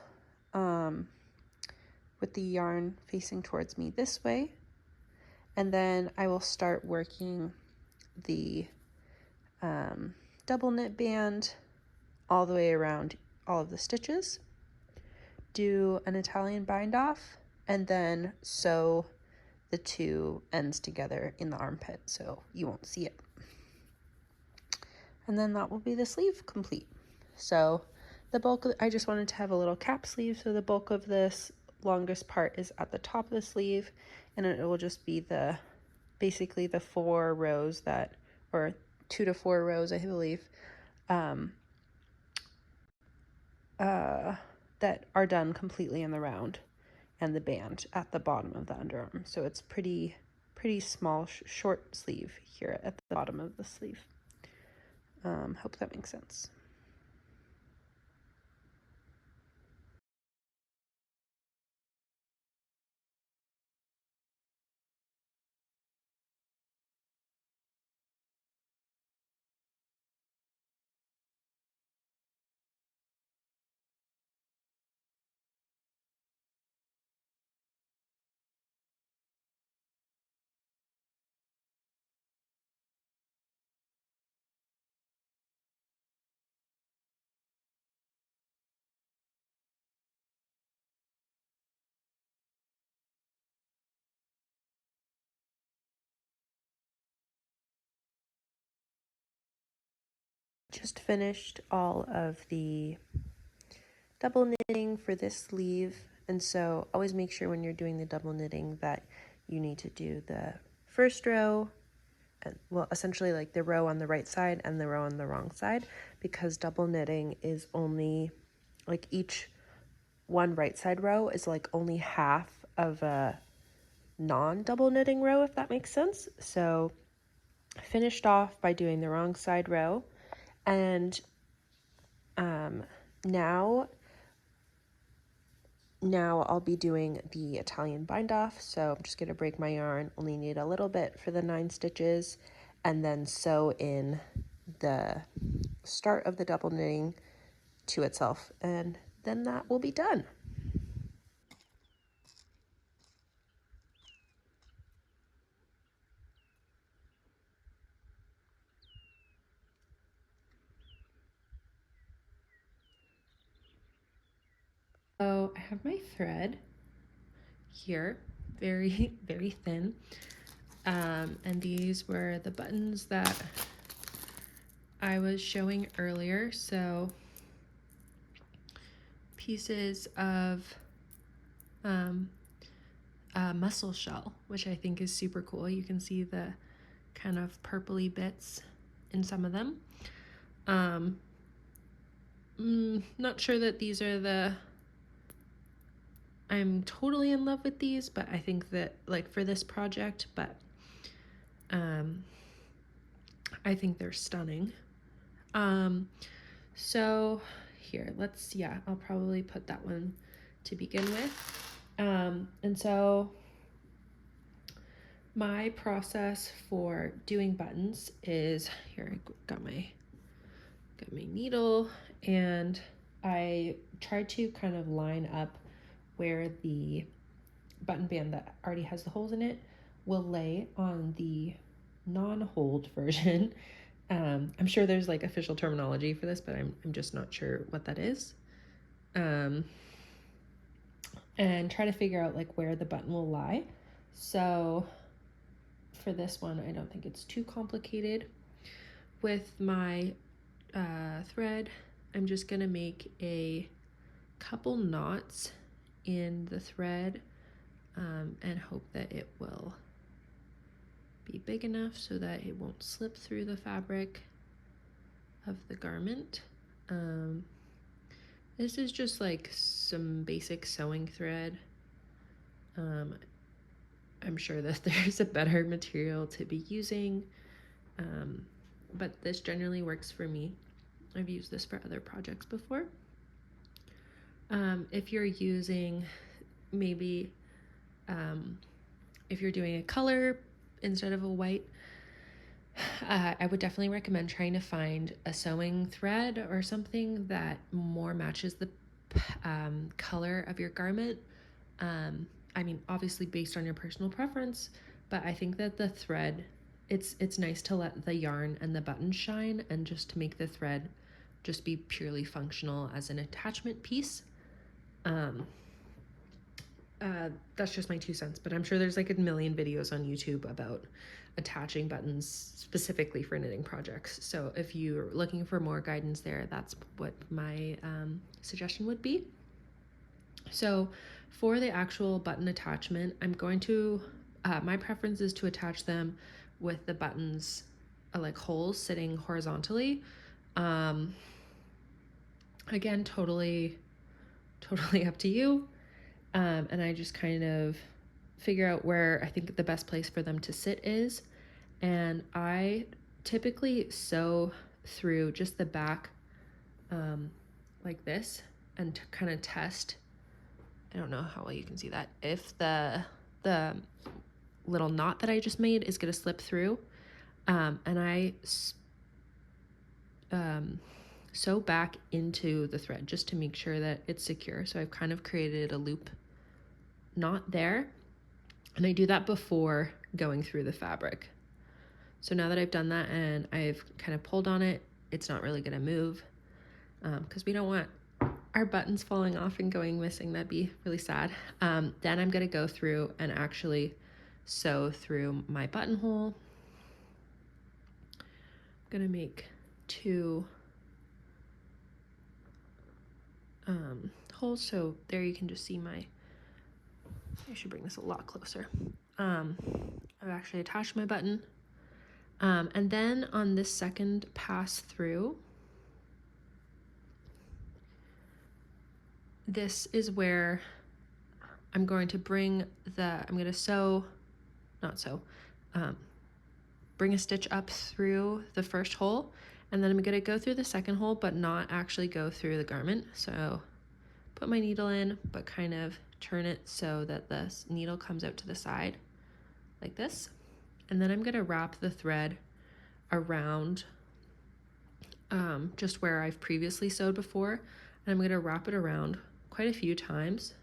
with the yarn facing towards me this way, and then I will start working the double knit band all the way around all of the stitches, do an Italian bind off, and then sew the 2 ends together in the armpit so you won't see it. And then that will be the sleeve complete. So the bulk I just wanted to have a little cap sleeve, so the bulk of this longest part is at the top of the sleeve, and it will just be basically the 4 rows or 2 to 4 rows, I believe, that are done completely in the round, and the band at the bottom of the underarm. So it's pretty small, short sleeve here at the bottom of the sleeve. Hope that makes sense. Just finished all of the double knitting for this sleeve, and so always make sure when you're doing the double knitting that you need to do the first row, well, essentially like the row on the right side and the row on the wrong side, because double knitting is only like each one right side row is like only half of a non-double knitting row, if that makes sense. So I finished off by doing the wrong side row, and Now I'll be doing the Italian bind off. So I'm just going to break my yarn, only need a little bit for the 9 stitches, and then sew in the start of the double knitting to itself, and then that will be done. So I have my thread here, very, very thin. And these were the buttons that I was showing earlier. So pieces of mussel shell, which I think is super cool. You can see the kind of purpley bits in some of them. Not sure that these are I'm totally in love with these, but I think that like for this project, but I think they're stunning. So here, I'll probably put that one to begin with. And so my process for doing buttons is, here I got my needle, and I tried to kind of line up where the button band that already has the holes in it will lay on the non-hold version. I'm sure there's like official terminology for this, but I'm just not sure what that is. And try to figure out like where the button will lie. So for this one, I don't think it's too complicated. With my thread, I'm just gonna make a couple knots in the thread and hope that it will be big enough so that it won't slip through the fabric of the garment. This is just like some basic sewing thread. I'm sure that there's a better material to be using, but this generally works for me. I've used this for other projects before. If you're using maybe if you're doing a color instead of a white, I would definitely recommend trying to find a sewing thread or something that more matches the color of your garment. I mean, obviously based on your personal preference, but I think that the thread, it's nice to let the yarn and the button shine and just to make the thread just be purely functional as an attachment piece. That's just my 2 cents, but I'm sure there's like a million videos on YouTube about attaching buttons specifically for knitting projects. So if you're looking for more guidance there, that's what my suggestion would be. So for the actual button attachment, I'm going to, my preference is to attach them with the buttons like holes sitting horizontally. Again, totally up to you. And I just kind of figure out where I think the best place for them to sit is. And I typically sew through just the back like this and to kind of test. I don't know how well you can see that. If the little knot that I just made is going to slip through. And I sew back into the thread just to make sure that it's secure. So I've kind of created a loop knot there, and I do that before going through the fabric. So now that I've done that and I've kind of pulled on it, it's not really going to move because we don't want our buttons falling off and going missing. That'd be really sad. Then I'm going to go through and actually sew through my buttonhole. I'm going to make 2 holes, so there you can just see I should bring this a lot closer. I've actually attached my button. And then on this second pass through, this is where I'm going to bring bring a stitch up through the first hole, And then I'm going to go through the second hole, but not actually go through the garment. So put my needle in, but kind of turn it so that the needle comes out to the side like this. And then I'm going to wrap the thread around just where I've previously sewed before. And I'm going to wrap it around quite a few times.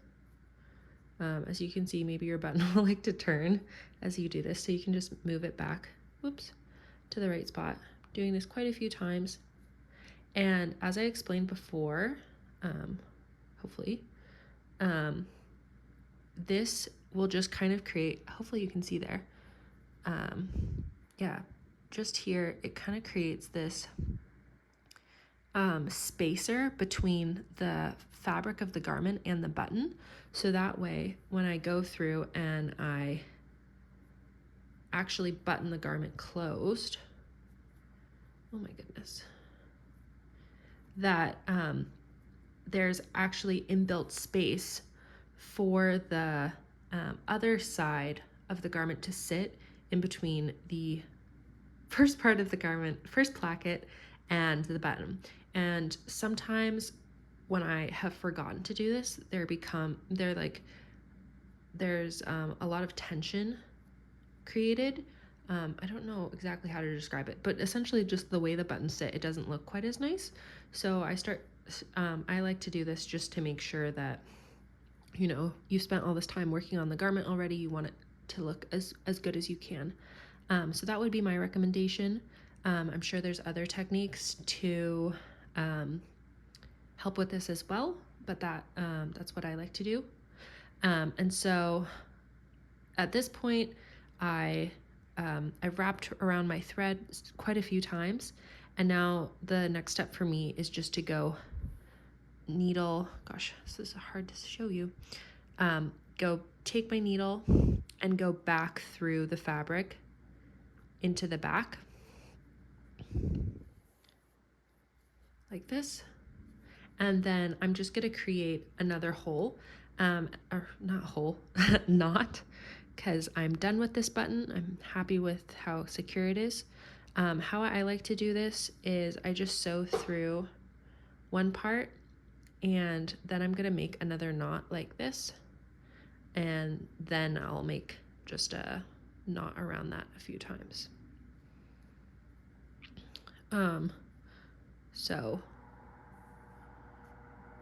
As you can see, maybe your button will like to turn as you do this, so you can just move it back, whoops, to the right spot. Doing this quite a few times. And as I explained before, hopefully, this will just kind of create, hopefully you can see there, yeah, just here, it kind of creates this spacer between the fabric of the garment and the button. So that way, when I go through and I actually button the garment closed, oh my goodness, that there's actually inbuilt space for the other side of the garment to sit in between the first part of the garment, first placket, and the button. And sometimes when I have forgotten to do this, there's a lot of tension created. I don't know exactly how to describe it, but essentially just the way the buttons sit, it doesn't look quite as nice. So I like to do this just to make sure that, you know, you've spent all this time working on the garment already. You want it to look as good as you can. So that would be my recommendation. I'm sure there's other techniques to help with this as well, but that's what I like to do. And so at this point, I've wrapped around my thread quite a few times, and now the next step for me is just to go needle, gosh, this is hard to show you, go take my needle and go back through the fabric into the back like this. And then I'm just going to create another hole, or not hole, knot, because I'm done with this button. I'm happy with how secure it is. How I like to do this is I just sew through one part, and then I'm going to make another knot like this. And then I'll make just a knot around that a few times. So,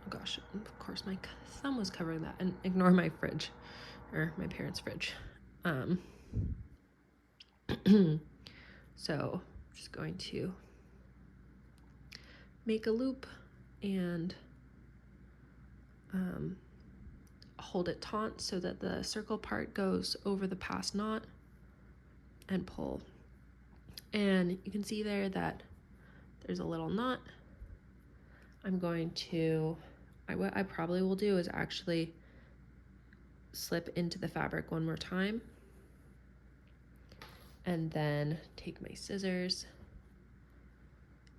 oh gosh, of course my thumb was covering that, and ignore my fridge, or my parents' fridge. So I'm just going to make a loop and hold it taut so that the circle part goes over the past knot and pull. And you can see there that there's a little knot. I'm going to, what I probably will do is actually slip into the fabric one more time, and then take my scissors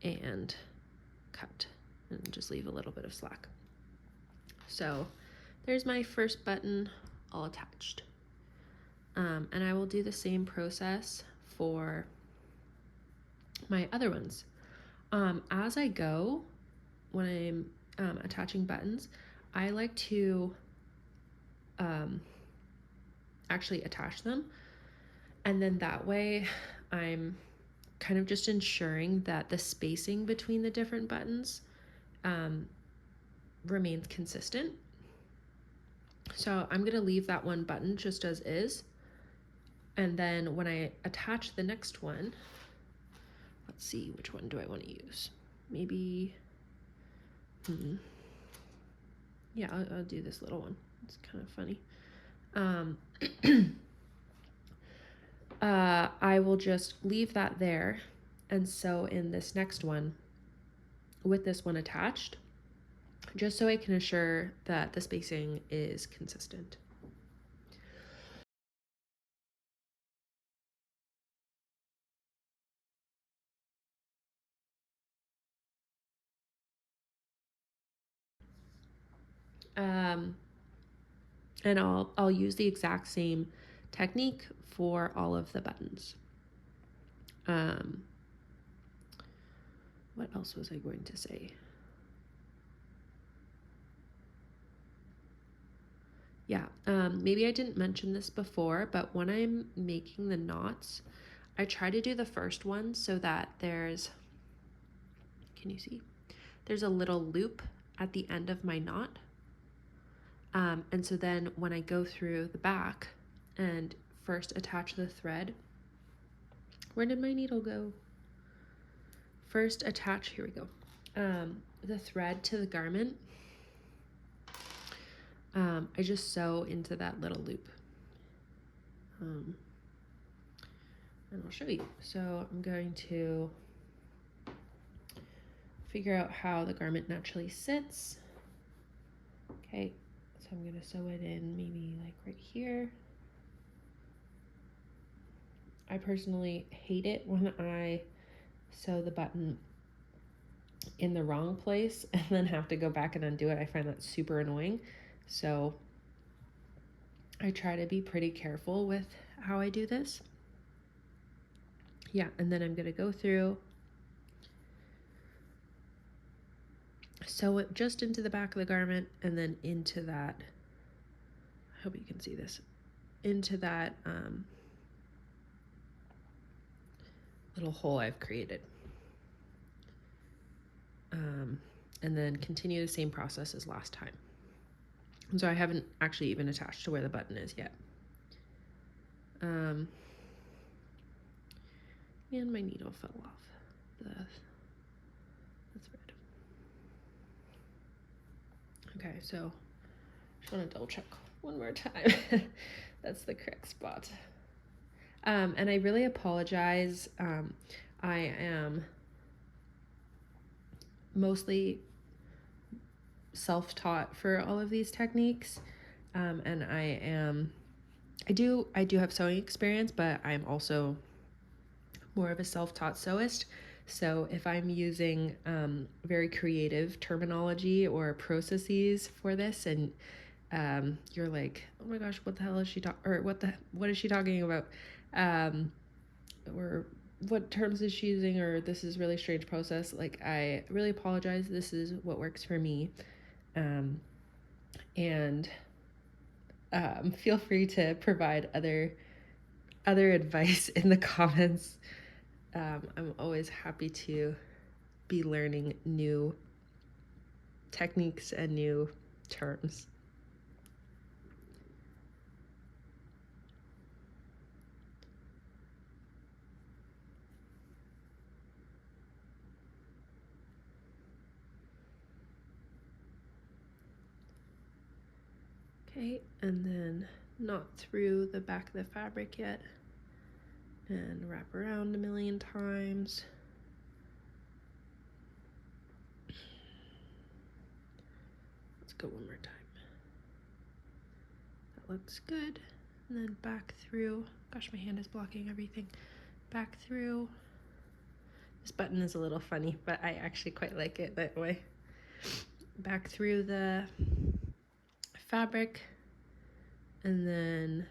and cut and just leave a little bit of slack. So there's my first button all attached. And I will do the same process for my other ones. As I go, when I'm attaching buttons, I like to actually attach them, and then that way I'm kind of just ensuring that the spacing between the different buttons remains consistent. So I'm going to leave that one button just as is, and then when I attach the next one, let's see, which one do I want to use? Maybe, yeah, I'll do this little one. It's kind of funny. I will just leave that there and sew in this next one with this one attached, just so I can assure that the spacing is consistent. And I'll use the exact same technique for all of the buttons. what else was I going to say? Yeah, maybe I didn't mention this before, but when I'm making the knots, I try to do the first one so that there's, can you see? There's a little loop at the end of my knot. And so then when I go through the back and first attach the thread, where did my needle go? First attach, here we go, the thread to the garment. I just sew into that little loop. And I'll show you. So I'm going to figure out how the garment naturally sits. Okay, so I'm gonna sew it in maybe like right here. I personally hate it when I sew the button in the wrong place and then have to go back and undo it. I find that super annoying. So I try to be pretty careful with how I do this. Yeah, and then I'm gonna go through, sew it just into the back of the garment and then into that, I hope you can see this, into that little hole I've created. And then continue the same process as last time. And so I haven't actually even attached to where the button is yet. And my needle fell off the thread. Okay, so just want to double check one more time. That's the correct spot. And I really apologize. I am mostly self-taught for all of these techniques, and I do have sewing experience, but I'm also more of a self-taught sewist. So if I'm using very creative terminology or processes for this, and you're like, oh my gosh, what the hell is she talking, or what is she talking about, or what terms is she using, or this is really strange process, like, I really apologize. This is what works for me. And feel free to provide other advice in the comments. I'm always happy to be learning new techniques and new terms. Okay, and then not through the back of the fabric yet, and wrap around a million times. Let's go one more time. That looks good. And then back through. Gosh, my hand is blocking everything. Back through. This button is a little funny, but I actually quite like it that way. Back through the fabric, and then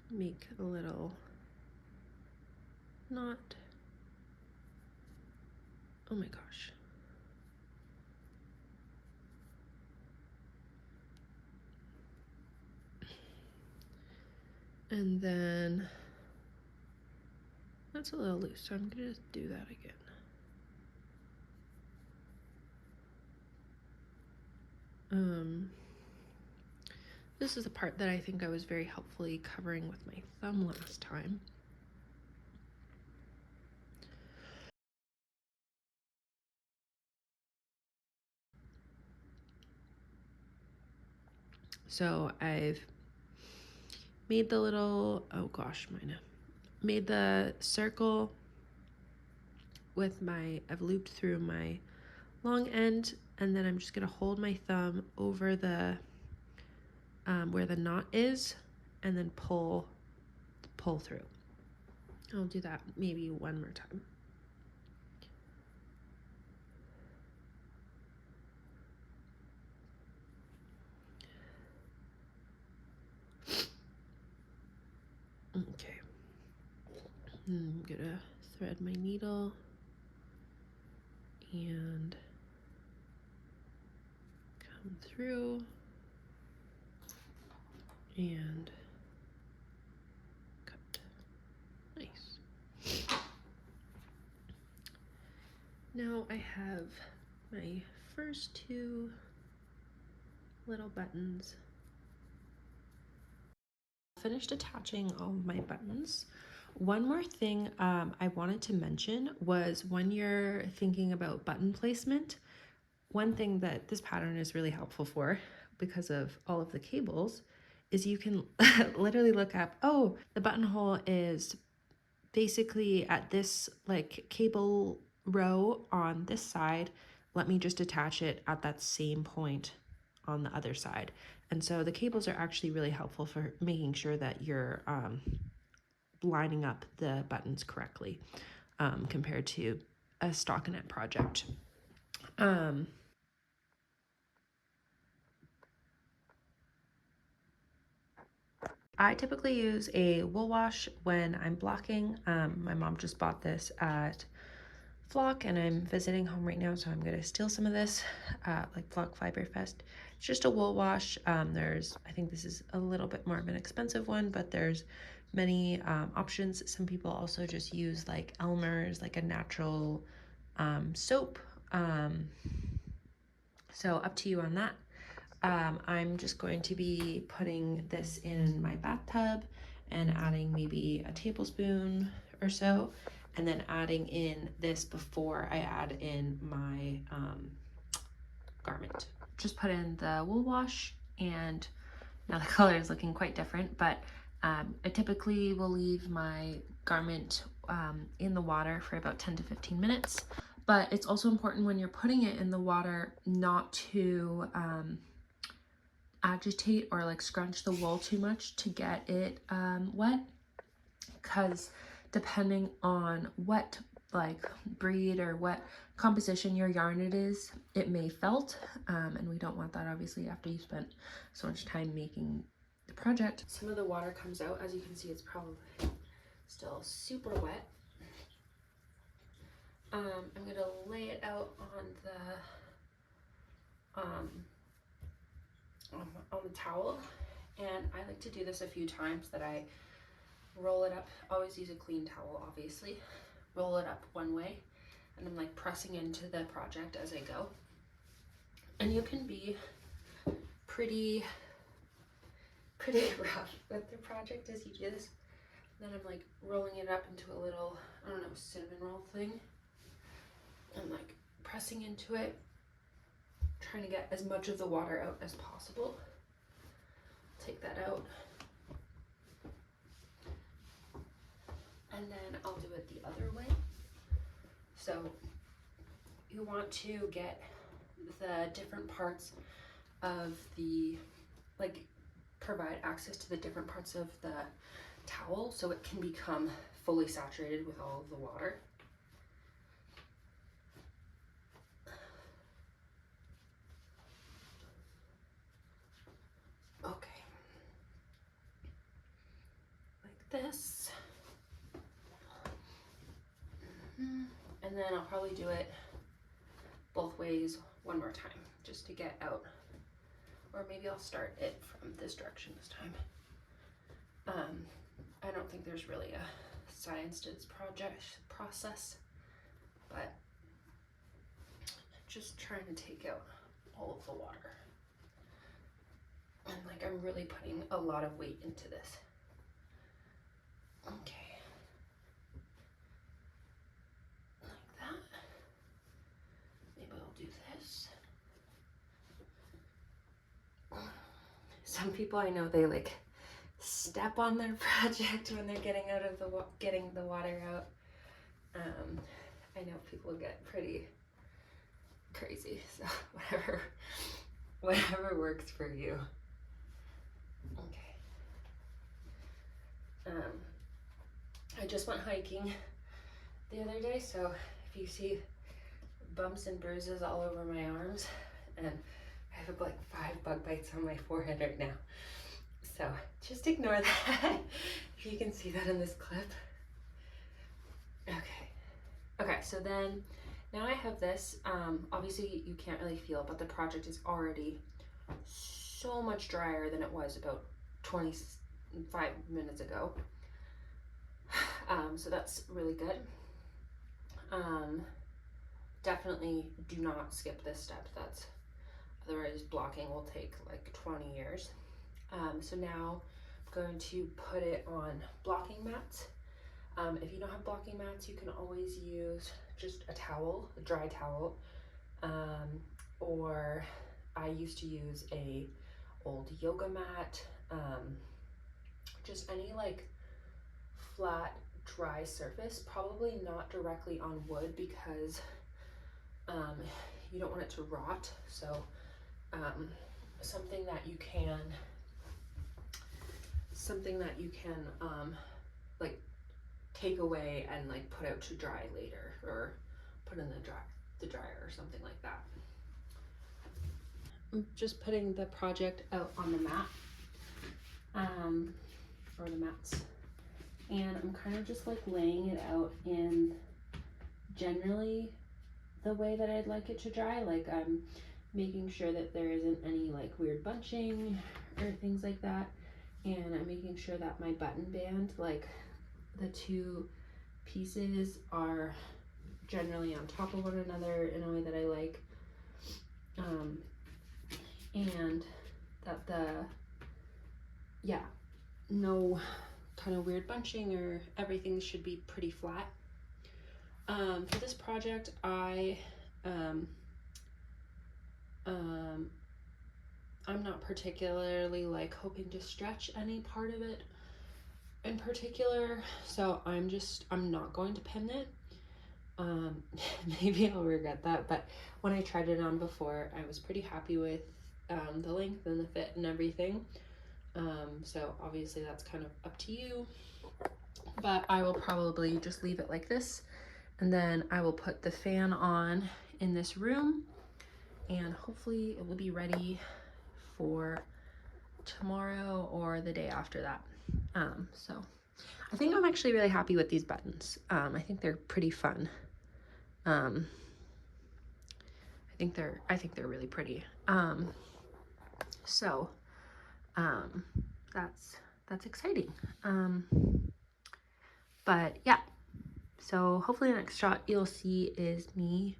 make a little knot. Oh my gosh. And then that's a little loose, so I'm gonna just do that again. This is a part that I think I was very helpfully covering with my thumb last time. So I've made the little, oh gosh, made the circle with I've looped through my long end, and then I'm just gonna hold my thumb over the where the knot is, and then pull through. I'll do that maybe one more time. Okay, I'm gonna thread my needle and come through and cut. Nice. Now I have my first two little buttons. Finished attaching all of my buttons. One more thing I wanted to mention was when you're thinking about button placement, one thing that this pattern is really helpful for, because of all of the cables, is you can literally look up, oh, the buttonhole is basically at this like cable row on this side. Let me just attach it at that same point on the other side. And so the cables are actually really helpful for making sure that you're lining up the buttons correctly compared to a stockinette project. I typically use a wool wash when I'm blocking. My mom just bought this at Flock and I'm visiting home right now, so I'm gonna steal some of this like Flock Fiber Fest. It's just a wool wash. I think this is a little bit more of an expensive one, but there's many options. Some people also just use like Elmer's, like a natural soap. So up to you on that. I'm just going to be putting this in my bathtub and adding maybe a tablespoon or so, and then adding in this before I add in my garment. Just put in the wool wash, and now the color is looking quite different, but I typically will leave my garment in the water for about 10 to 15 minutes. But it's also important when you're putting it in the water not to agitate or like scrunch the wool too much to get it wet, because depending on what like breed or what composition your yarn it may felt, and we don't want that obviously after you spent so much time making the project. Some of the water comes out, as you can see. It's probably still super wet. I'm gonna lay it out on the towel, and I like to do this a few times. That I roll it up, always use a clean towel obviously, roll it up one way, and I'm like pressing into the project as I go. And you can be pretty rough with the project as you do this. Then I'm like rolling it up into a little, I don't know, cinnamon roll thing. I'm like pressing into it, trying to get as much of the water out as possible. Take that out. And then I'll do it the other way. So you want to get the different parts of the, like provide access to the different parts of the towel so it can become fully saturated with all of the water. Okay, like this. And then I'll probably do it both ways one more time just to get out, or maybe I'll start it from this direction this time. I don't think there's really a science to this process, but just trying to take out all of the water. And like I'm really putting a lot of weight into this. Okay. Like that. Maybe I'll do this. Some people I know, they like step on their project when they're getting the water out. I know people get pretty crazy, so whatever works for you. Okay. I just went hiking the other day, so if you see bumps and bruises all over my arms, and I have like 5 bug bites on my forehead right now, so just ignore that if you can see that in this clip. Okay, Okay, so then now I have this. Obviously you can't really feel, but the project is already so much drier than it was about 25 minutes ago. So that's really good. Definitely do not skip this step. That's otherwise blocking will take like 20 years. So now I'm going to put it on blocking mats. If you don't have blocking mats, you can always use just a towel, a dry towel, or I used to use a old yoga mat, just any like flat dry surface, probably not directly on wood because you don't want it to rot. So something that you can like take away and like put out to dry later, or put in the dryer or something like that. I'm just putting the project out on the mat, or the mats, and I'm kind of just like laying it out in generally the way that I'd like it to dry. Like I'm making sure that there isn't any like weird bunching or things like that, and I'm making sure that my button band, like the two pieces, are generally on top of one another in a way that I like, and that no kind of weird bunching, or everything should be pretty flat. For this project, I'm not particularly like hoping to stretch any part of it in particular, so I'm not going to pin it. Maybe I'll regret that, but when I tried it on before, I was pretty happy with the length and the fit and everything. So obviously that's kind of up to you, but I will probably just leave it like this, and then I will put the fan on in this room, and hopefully it will be ready for tomorrow or the day after that. So I think I'm actually really happy with these buttons. I think they're pretty fun. I think they're really pretty. So that's exciting. But yeah, so hopefully the next shot you'll see is me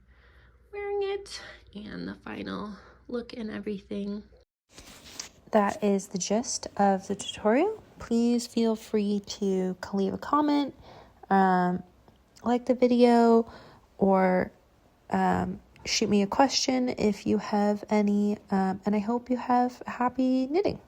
wearing it and the final look and everything. That is the gist of the tutorial. Please feel free to leave a comment, like the video, or shoot me a question if you have any, and I hope you have happy knitting.